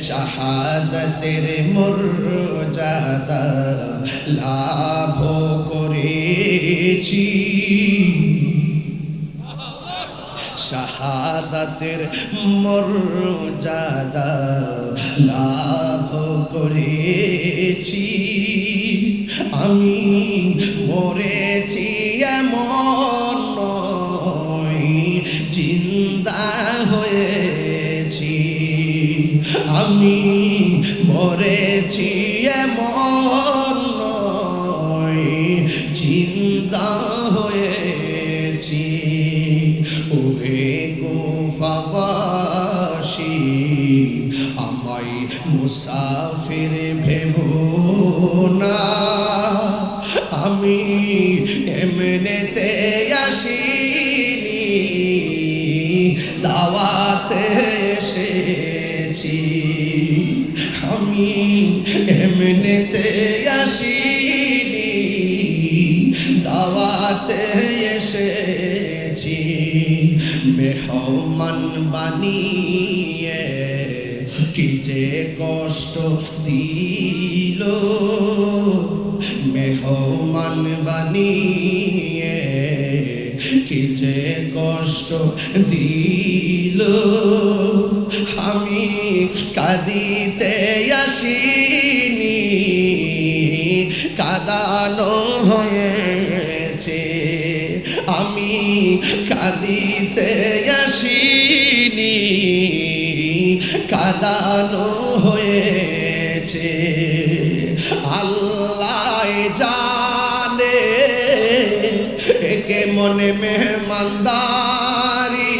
শাহাদাতের মর্যাদা লাভ করেছি, শাহাদাতের মর্যাদা লাভ করেছি। আমি মরেছি এমন নয়, জিন্দা হয়েছি। আমি মরেছি এমন নয়, জিন্দা হয়েছি। ওহে কুফাবাসী, আমায় মুসাফির ভেবো না, আমি এমনিতে আসিনি, দাওয়াতে এসেছি। আমি এমনিতে আসিনি, দাওয়াতে এসেছি। মেহমান বানিয়ে কি যে কষ্ট দিল, মেহমান বানিয়ে কি যে কষ্ট কষ্ট দিল, আমি কাঁদিতে আসিনি, কাঁদানো হয়েছে। আমি কাঁদিতে আসিনি, কাঁদানো হয়েছে। আল্লাহ জানে একে মনে মেহমানদারি,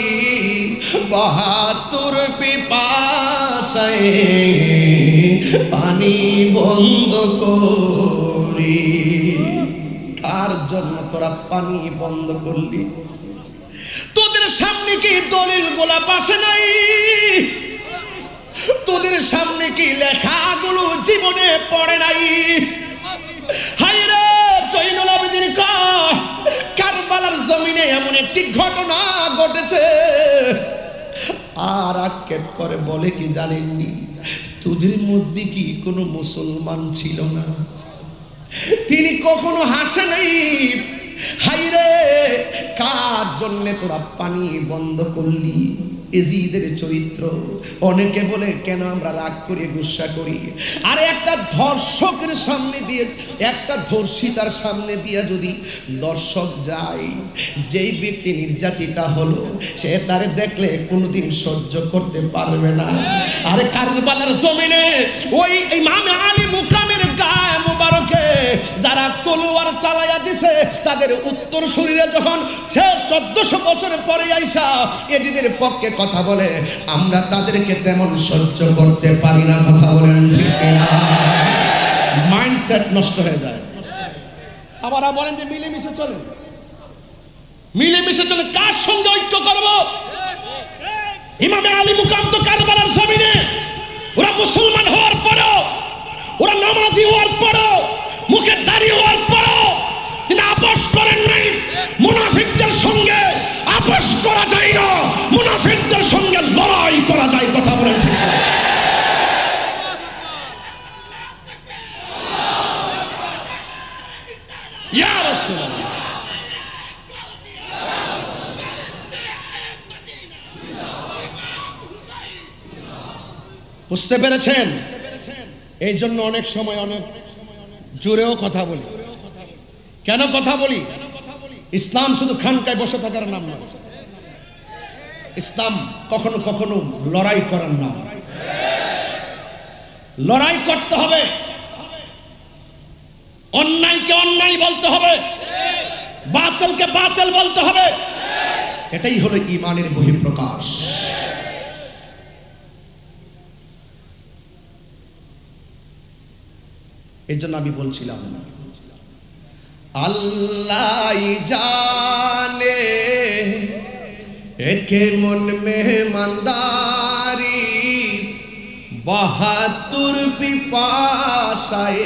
৭২ পিপাসায় পানি বন্ধ করি। কার জন্য তোরা পানি বন্ধ করলি? তোদের সামনে কি দলিল গোলাপ আসে নাই? তোদের সামনে কি লেখাগুলো জীবনে পড়ে নাই? হায়রে জয়নুল আবেদিন কয়, কারবালার জমিনে এমন একটি ঘটনা ঘটেছে। আর আক্ষেপ করে বলে কি জানেননি, তোদের মধ্যে কি কোনো মুসলমান ছিল না? তিনি কখনো হাসে নাই। হায়রে কার জন্যে তোরা পানি বন্ধ করলি? এজিদের চরিত্র। অনেকে বলে কেন আমরা রাগ করে গুসা করি? আরে একটা ধর্ষকের সামনে দিয়ে, একটা ধর্ষিতার সামনে দিয়ে যদি দর্শক যায়, যেই ব্যক্তি নির্যাতিতা হলো সে তারে দেখলে কোনোদিন সহ্য করতে পারবে না। আরে কারবালার জমিনে ওই ইমামে আলী মুকামের গায়ে মুবারকে যারা তলোয়ার চালাইয়া দিছে, তাদের উত্তর শরীরে যখন সে 1400 বছর পরে আইসা এদের পক্ষে কথা বলে, আমরা তাদেরকে তেমন সহ্য করতে পারি না। কথা বলেন ঠিক না? মাইন্ডসেট নষ্ট হয়ে যায়। আবার বলেন যে মিলেমিশে চলে, মিলেমিশে চলে। কার সঙ্গে ঐক্য করব? ইমামে আলী মুকাম তো কারবালার জমিনে, ওরা মুসলমান হওয়ার পরও, ওরা নামাজি হওয়ার পরও, মুখে দাড়ি হওয়ার পরও তিনি আপোষ করেন নাই। মুনাফিকদের সঙ্গে আপোষ করা যায় না, মুনাফিকদের সঙ্গে লড়াই করা যায়। কথা বলেন ঠিক না? ইয়া রাসূলুল্লাহ, বুঝতে পেরেছেন? এই জন্য অনেক সময় অনেক জোরেও কথা বলি। কেন কথা বলি? ইসলাম শুধু খানকায় বসে থাকার নাম নয়। ইসলাম কখনো কখনো লড়াই করার নাম। লড়াই করতে হবে, অন্যায়কে অন্যায় বলতে হবে, বাতিলকে বাতিল বলতে হবে। এটাই হলো ঈমানের বহিঃপ্রকাশ। এই জন্য আমি বলছিলাম, আল্লাহ জানে একে মন মেহমানদারি, ৭২ পিপাসায়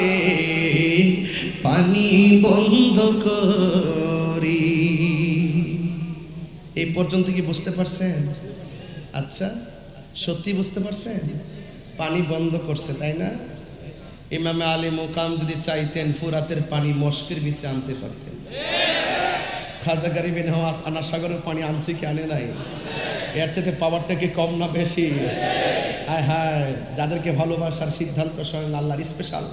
পানি বন্ধ করি। এই পর্যন্ত কি বুঝতে পারছেন? আচ্ছা, সত্যি বুঝতে পারছেন? পানি বন্ধ করছে, তাই না? ইমামে আলী মুকাম যদি চাইতেন ফুরাতের পানি মস্কের ভিতরে আনতে পারতেন। খাজা গরিব নওয়াজ আনা সাগরের পানি আনছে কি আনে নাই? এর চাইতে পাওয়ারটা কি কম না বেশি? হায় হায়, যাদেরকে ভালোবাসার সিদ্ধান্ত স্বয়ং আল্লাহর স্পেশাল।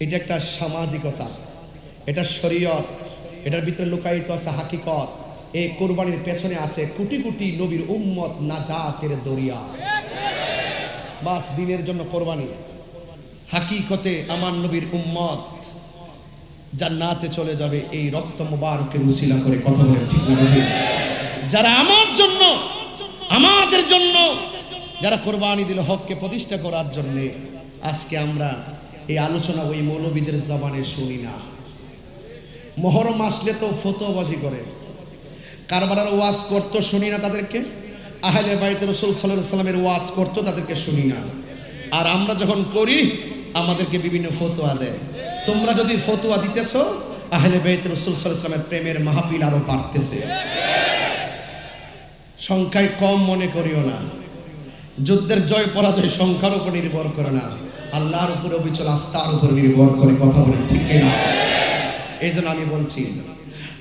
এটা একটা সামাজিকতা, এটা শরীয়ত, এটার ভিতরে লুকায়িত আছে হাকিকত। এই কোরবানির পেছনে আছে কোটি কোটি নবীর উম্মত নাজাতের দরিয়া। বাস দিনের জন্য কোরবানি। হাকিকতে আমার নবীর উম্মত জান্নাতে চলে যাবে এই রক্ত মুবারকের উসিলা করে। কথা বলেন ঠিক না? যারা আমার জন্য, আমাদের জন্য যারা কোরবানি দিল হককে প্রতিষ্ঠা করার জন্য, আজকে আমরা এই আলোচনা ওই মৌলবীদের জবানে শুনি না। মুহররম আসলে তো ফতোয়াবাজি করে, কারবালার ওয়াজ করতো শুনি না তাদেরকে, আহলে বাইত রাসূল সাল্লাল্লাহু আলাইহি ওয়াসাল্লামের ওয়াজ করতো তাদেরকে শুনি না। আর আমরা যখন করি আমাদেরকে বিভিন্ন ফতোয়া দেয়। তোমরা যদি ফতোয়া দিতেছো, আহলে বাইত রাসূল সাল্লাল্লাহু আলাইহি ওয়াসাল্লামের প্রেমের মাহফিল আরো বাড়তেছে। সংখ্যায় কম মনে করিও না। যুদ্ধের জয় পরাজয় সংখ্যার উপর নির্ভর করে না, আল্লাহর উপর অবিচল আস্থার উপর নির্ভর করে। কথা বলেন ঠিক না? এই জন্য আমি বলছি,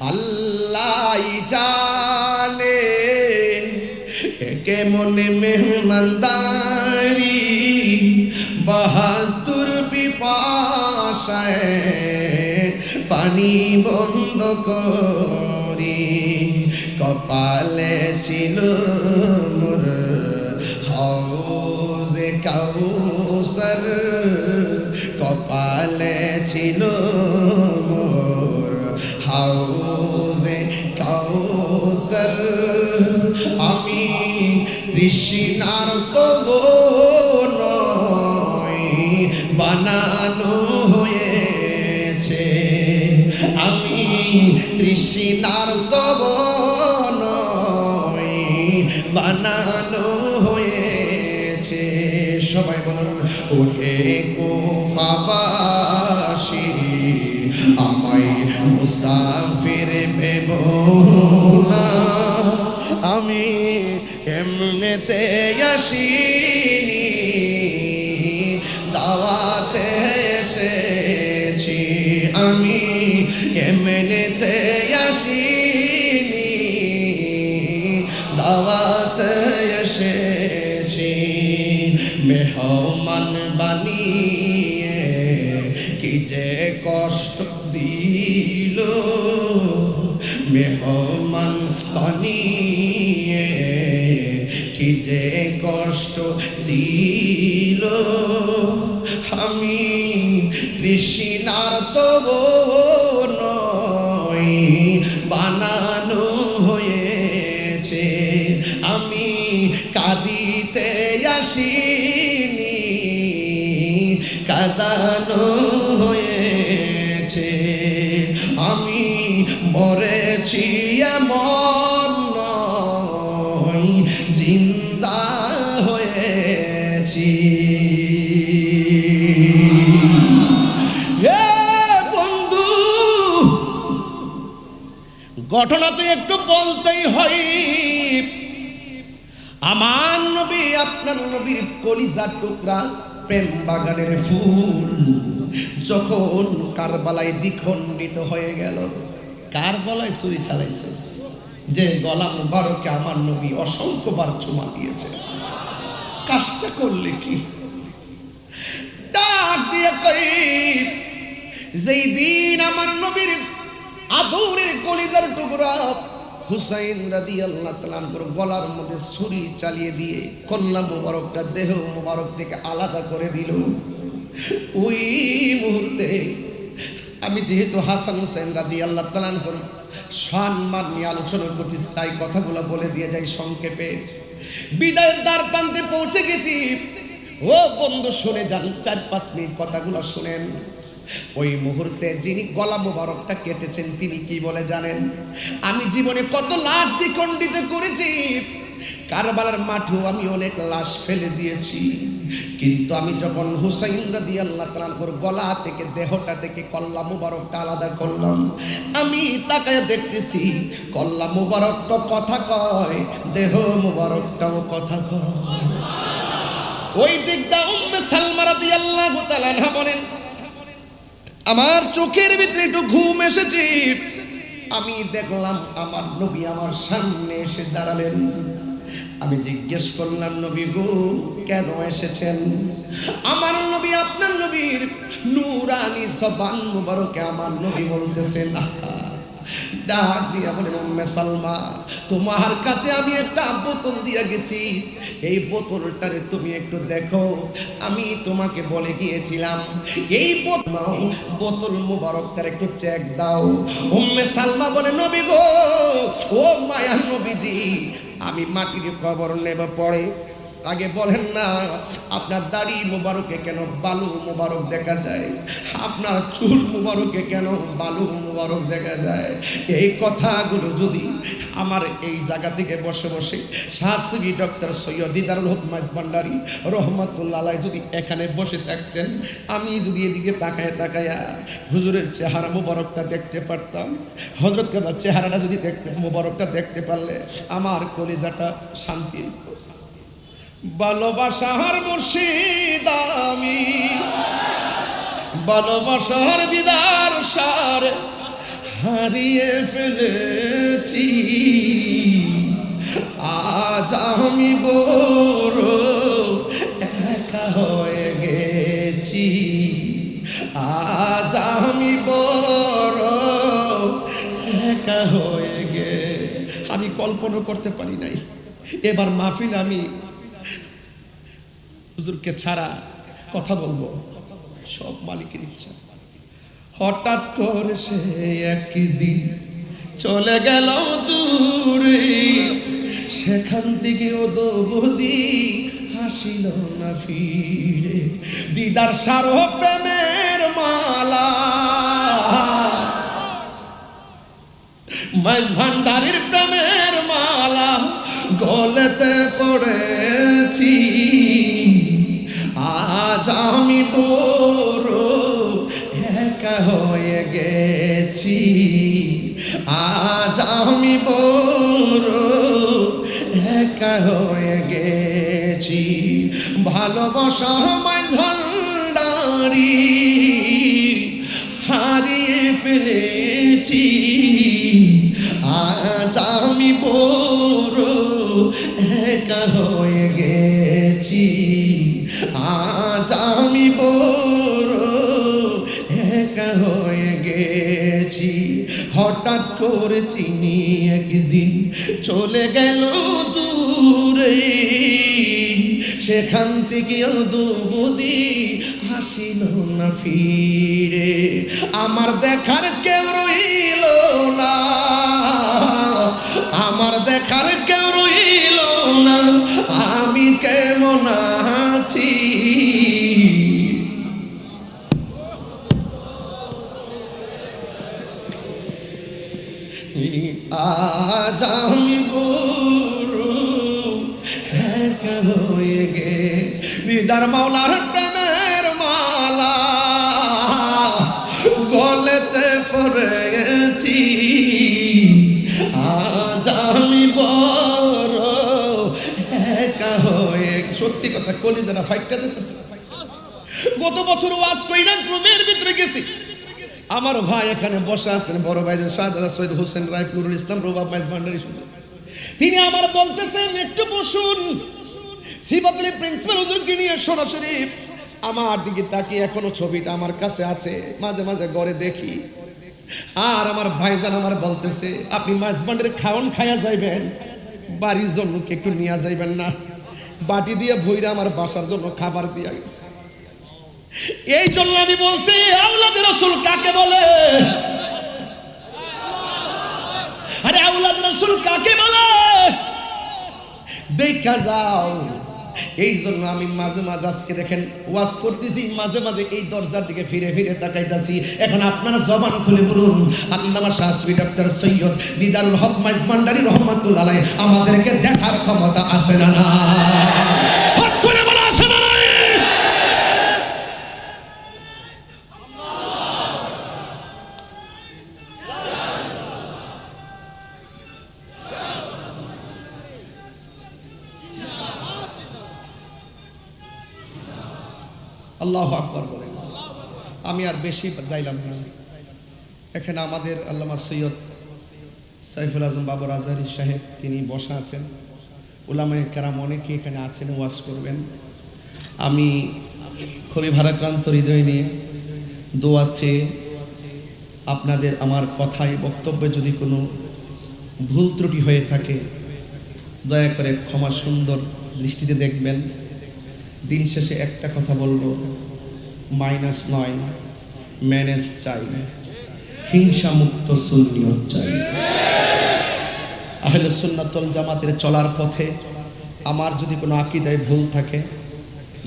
আল্লাহ জানে কেমন মেহমানদারি, বাহাদুর পিপাসায় পানি বন্ধ করি, কপালে ছিল মোর হাউজে কাউসার, কপালে ছিল মোর হাউজে কাউসার। আমি তৃষ্ণার তবু নয় বানানো হয়েছে, আমি তৃষ্ণার তবু নয় বানানো হয়েছে। সবাই বলুন ওহে কুফাবাসী আমায় মুসাফির ভেবো না, আমি এমনেতে আসিনি দাওয়াতে এসেছি, আমি এমনেতে আসিনি দাওয়াতে এসেছি। মেহমান বানিয়ে কি যে কষ্ট দিল, মেহমান বানিয়ে কি যে কষ্ট দিল, আমি তৃষ্ণার তবু নয় বানানো হয়েছে, আমি কাঁদিতে আসিনি কাঁদানো হয়েছে, আমি মরেছি এমন নয় জিন্দা হয়েছি। হে বন্ধু, ঘটনা তো একটু বলতেই হয়। আমার নবী আপনার নবীর কলিজার টুকরা প্রেম বাগানের ফুল যখন কারবালায় দ্বিখণ্ডিত হয়ে গেল, কার গলায় ছুরি চালাইছিস যে গলা মুবারকে আমার নবী অসংখ্যবার চুমা দিয়েছে, কাজটা করলে কি? ডাক দিয়ে কই যেই দিন আমার নবীর আদরের কলিজার টুকরা হুসাইন রাদিয়াল্লাহু তাআলা আনহুর গলার মধ্যে ছুরি চালিয়ে দিয়ে কল্লা মুবারকটা দেহ মুবারক থেকে আলাদা করে দিল, ওই মুহূর্তে আমি যেহেতু হাসান হুসাইন রাদিয়াল্লাহু তাআলা আনহুর সম্মান নিয়ে আলোচনা করতেছি, তাই কথাগুলো বলে দিয়ে যাই সংক্ষেপে। বিদায়ের দ্বার প্রান্তে পৌঁছে গেছি। ও বন্ধু শুনে যান, 4-5 মিনিট কথাগুলো শুনেন। ওই মুহূর্তে যিনি গলা মোবারকটা কেটেছেন তিনি কি বলে জানেন? আমি জীবনে কত লাশ দ্বিখণ্ডিত করেছি, কারবালার মাঠেও আমি অনেক লাশ ফেলে দিয়েছি, কিন্তু আমি যখন হুসাইন রাদিয়াল্লাহু তাআলা আনহুর গলা থেকে দেহটা থেকে কল্লা মোবারকটা আলাদা করলাম, আমি তাকায় দেখতেছি কল্লা মোবারকটা কথা কয়, দেহ মোবারকটাও কথা কয়। ওই দিকটা উম্মে সালমা রাদিয়াল্লাহু তাআলা আনহা বলেন, আমার চোখের ভিতরে একটু ঘুম এসেছে, আমি দেখলাম আমার নবী আমার সামনে এসে দাঁড়ালেন। আমি জিজ্ঞেস করলাম, নবী গো কেন এসেছেন? আমার নবী আপনার নবীর নূরানি জবান মুবারকে আমার নবী বলতেছেন, ডাক দিয়া বলেন, উম্মে সালমা তোমার কাছে আমি একটা বোতল দিয়া গেছি, এই বোতলটারে তুমি একটু দেখো, আমি তোমাকে বলে গিয়েছিলাম এই বোতল মুবারকটার একটু চেক দাও। উম্মে সালমা বলে, নবী গো, ও মায়ার নবীজি, আমি মাটির কবর নেব পড়ে, আগে বলেন না আপনার দাড়ি মুবারকে কেন বালু মুবারক দেখা যায়, আপনার চুল মুবারকে কেন বালু মুবারক দেখা যায়? এই কথাগুলো যদি আমার এই জায়গা থেকে বসে বসে শাস্ত্রী ডক্টর সৈয়দ দিদারুল হক মাইজভান্ডারী রহমাতুল্লাহ আলাইহি যদি এখানে বসে থাকতেন, আমি যদি এদিকে তাকায়া হুজুরের চেহারা মুবারকটা দেখতে পারতাম, হযরত কাবার চেহারাটা যদি দেখতে মুবারকটা দেখতে পারলে আমার কলিজাটা শান্তি। ভালোবাসার মুর্শিদ আমি, ভালোবাসার দিদার সারে হারিয়ে ফেলেছি, আজ আমি বড় একা হয়ে গেছি, আজ আমি বড় একা হয়ে গে। আমি কল্পনা করতে পারি নাই এবার মাহফিল আমি হুজুরকে ছাড়া কথা বলবো, সব মালিকের ইচ্ছা। হঠাৎ করে সে একদিন চলে গেল দূরে, সেখান থেকে ও দৌদি হাসিল না ফিরে। দিদার সারো প্রেমের মালা, মাইজ ভান্ডারীর প্রেমের মালা গলেতে পড়েছি, আজ আমি বড় একা হয়ে গেছি, আজ আমি বড় একা হয়ে গেছি। ভালোবাসার মাইজ ভান্ডারী হারিয়ে ফেলেছি, আজ আমি বড় একা হয়ে গেছি, আজ আমি বড় একা হয়ে গেছি। হঠাৎ করে তিনি একদিন চলে গেল দূরে, সেখান থেকে দুবুদি হাসিল না ফিরে। আমার দেখার কেউ রইল না, আমার দেখার কেউ রইল না, আমি কেমন আছি। আজ আমি বড় একা হয়ে গে। দিদার মাওলার প্রেমের মালা গলেতে পড়েছি, আজ আমি বড় একা হয়ে। সত্যি কথা, কলিজারা ফাইটটা যেতেছে। গত বছর ওয়াজ কইরা রুমের ভিতরে গেছি, আমার ভাই এখানে বসে আছেন, বড় ভাই শাহজাদা সৈয়দ হোসেন রাইফুল ইসলাম রবাব মাইজ ভান্ডারী, তিনি আমার বলতেছেন একটু বসুন। সিবাতুল প্রিন্সিপাল হুজুরকে নিয়ে সরাসরি আমার দিকে তাকিয়ে, এখনো ছবিটা আমার কাছে আছে, মাঝে মাঝে ঘরে দেখি। আর আমার ভাইজান আমার বলতেছে, আপনি মাইজ ভান্ডারে খাওন খায়া যাইবেন, বাড়ির জন্য কি একটু নিয়ে যাইবেন না? বাটি দিয়ে ভইরা আমার বাসার জন্য খাবার দিয়া গেছে। এই জন্য আমি বলছি, আওলাদ রাসূল কাকে বলে? আরে আওলাদ রাসূল কাকে বলে দেখা যাও। এই জন্য আমি মাঝে মাঝে আজকে দেখেন ওয়াজ করতেছি, মাঝে মাঝে এই দরজার দিকে ফিরে ফিরে তাকাইতাছি। এখন আপনারা জবান খুলে বলুন, আল্লামা শাহসবি ডক্টর সৈয়দ দিদারুল হক মাইজ ভান্ডারী রহমাতুল্লাহ আলাইহি আমাদেরকে দেখার ক্ষমতা আছে না? না, হাত তুলে বলা আছে না? আল্লাহু আকবার বলেন। আমি আর বেশি যাইলাম না। এখানে আমাদের আল্লামা সৈয়দ সাইফুল আজম বাবর আজহারী সাহেব তিনি বসা আছেন, উলামায়ে কেরাম অনেকে এখানে আছেন, ওয়াজ করবেন। আমি খুবই ভারাক্রান্ত হৃদয় নিয়ে দোয়া চেয়ে আপনাদের আমার কথায় বক্তব্যে যদি কোনো ভুল ত্রুটি হয়ে থাকে দয়া করে ক্ষমা সুন্দর দৃষ্টিতে দেখবেন। দিন শেষে একটা কথা বলবো, মাইনাস নয়, ম্যানেজ চাই, হিংসা মুক্ত সুন্নিয়ত চাই। আহলে সুন্নাত ওয়াল জামাতের চলার পথে আমার যদি কোনো আকীদায় ভুল থাকে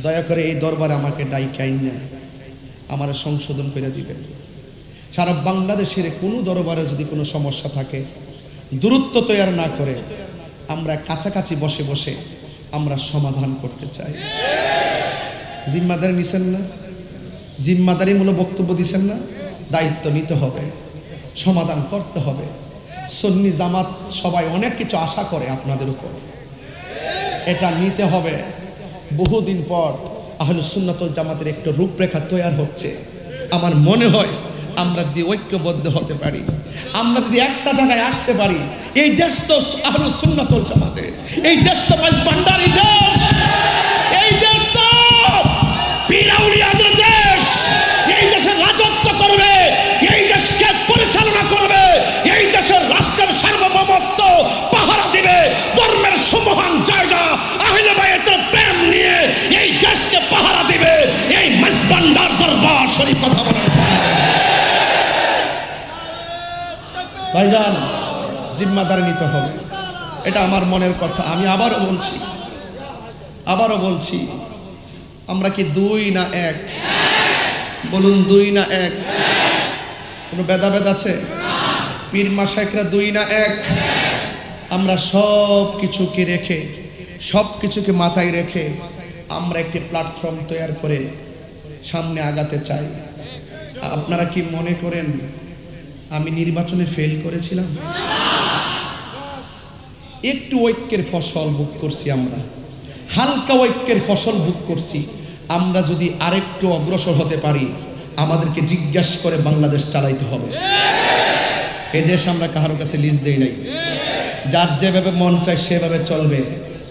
দয়া করে এই দরবারে আমাকে ডাইকাই না, আমার সংশোধন করে দিবেন। সারা বাংলাদেশের কোনো দরবারে যদি কোনো সমস্যা থাকে দূরত্ব তৈরি না করে আমরা কাছাকাছি বসে বসে আমরা সমাধান করতে চাই। জিম্মাদারি নিছেন না? জিম্মাদারিমূলক বক্তব্য দিছেন না? দায়িত্ব নিতে হবে, সমাধান করতে হবে। সুন্নি জামাত সবাই অনেক কিছু আশা করে আপনাদের উপর, এটা নিতে হবে। বহুদিন পর আহলে সুন্নাত ওয়াল জামাতের একটা রূপরেখা তৈরি হচ্ছে। আমার মনে হয় আমরা যদি ঐক্যবদ্ধ হতে পারি, আমরা যদি একটা জায়গায় আসতে পারি, এই দেশ তো আহলুস সুন্নাত ওয়াল জামাতের, এই দেশ তো ভান্ডারি দেশ, এই দেশ তো পীর আউলিয়াদের দেশ, এই দেশে রাজত্ব করবে, এই দেশকে পরিচালনা করবে, এই দেশের রাষ্ট্রের সার্বভৌমত্ব পাহারা দিবে ধর্মের সুমহান জায়গা আহলে বায়াতের প্রেম নিয়ে এই দেশকে পাহারা দিবে এই মেজবান্ডার দরবার শরীফ। কথা বলেন ভাইজান, জিম্মাদারি নিতে হবে, এটা আমার মনের কথা। আমি আবারও বলছি, আমরা কি দুই না এক? বলুন, দুই না এক? কোনো ভেদাভেদ আছে? পীর মাশায়েখরা দুই না এক? আমরা সব কিছুকে মাথায় রেখে আমরা একটি প্ল্যাটফর্ম তৈরি করে সামনে আগাতে চাই। আপনারা কি মনে করেন আমি নির্বাচনে ফেল করেছিলাম? একটু ঐক্যের ফসল ভোগ করছি, আমরা হালকা ঐক্যের ফসল ভোগ করছি। আমরা যদি আরেকটু অগ্রসর হতে পারি, আমাদেরকে জিজ্ঞাসা করে বাংলাদেশ চালাইতে হবে। এই দেশ আমরা কারোর কাছে লিজ দেই নাই, যার যেভাবে মন চায় সেভাবে চলবে।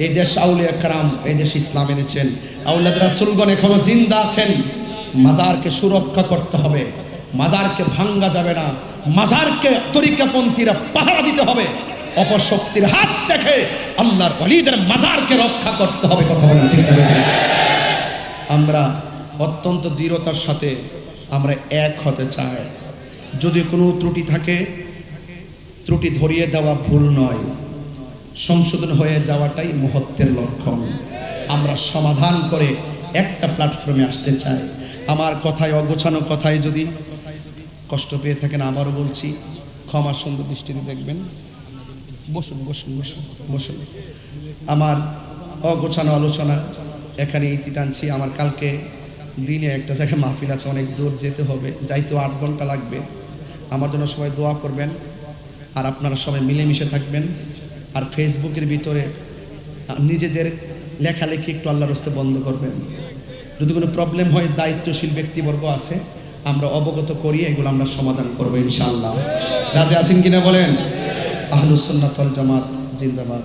এই দেশ আউলিয়া কারাম, এই দেশ ইসলাম এনেছেন, আউলাদ রাসূলগণ এখনো জিন্দা আছেন। মাজারকে সুরক্ষা করতে হবে, মাজারকে ভাঙ্গা যাবে না, মাজারকে তরিকাপন্থীরা পাহারা দিতে হবে, অপশক্তির হাত থেকে আল্লাহর ওয়ালিদের মাজারকে রক্ষা করতে হবে। কথা বলেন ঠিক না? আমরা অত্যন্ত দৃঢ়তার সাথে আমরা এক হতে চাই। যদি কোনো ত্রুটি থাকে, ত্রুটি ধরিয়ে দেওয়া ভুল নয়, সংশোধন হয়ে যাওয়াটাই মহত্বের লক্ষণ। আমরা সমাধান করে একটা প্ল্যাটফর্মে আসতে চাই। আমার কথায়, অগোছানো কথায় যদি কষ্ট পেয়ে থাকেন, আবারও বলছি, ক্ষমার সুন্দর দৃষ্টিতে দেখবেন। বসুন বসুন বসুন বসুন। আমার অগোছানো আলোচনা এখানে ইতি টানছি। আমার কালকে দিনে একটা জায়গায় মাহফিল আছে, অনেক দূর যেতে হবে, যাইতেও 8 ঘন্টা লাগবে। আমার জন্য সবাই দোয়া করবেন, আর আপনারা সবাই মিলেমিশে থাকবেন। আর ফেসবুকের ভিতরে নিজেদের লেখালেখি একটু আল্লাহর রাস্তে বন্ধ করবেন। যদি কোনো প্রবলেম হয়, দায়িত্বশীল ব্যক্তিবর্গ আছে, আমরা অবগত করি, এগুলো আমরা সমাধান করবো ইনশাআল্লাহ। রাজি আছেন কিনা বলেন? আহলুস সুন্নাত ওয়াল জামাত জিন্দাবাদ।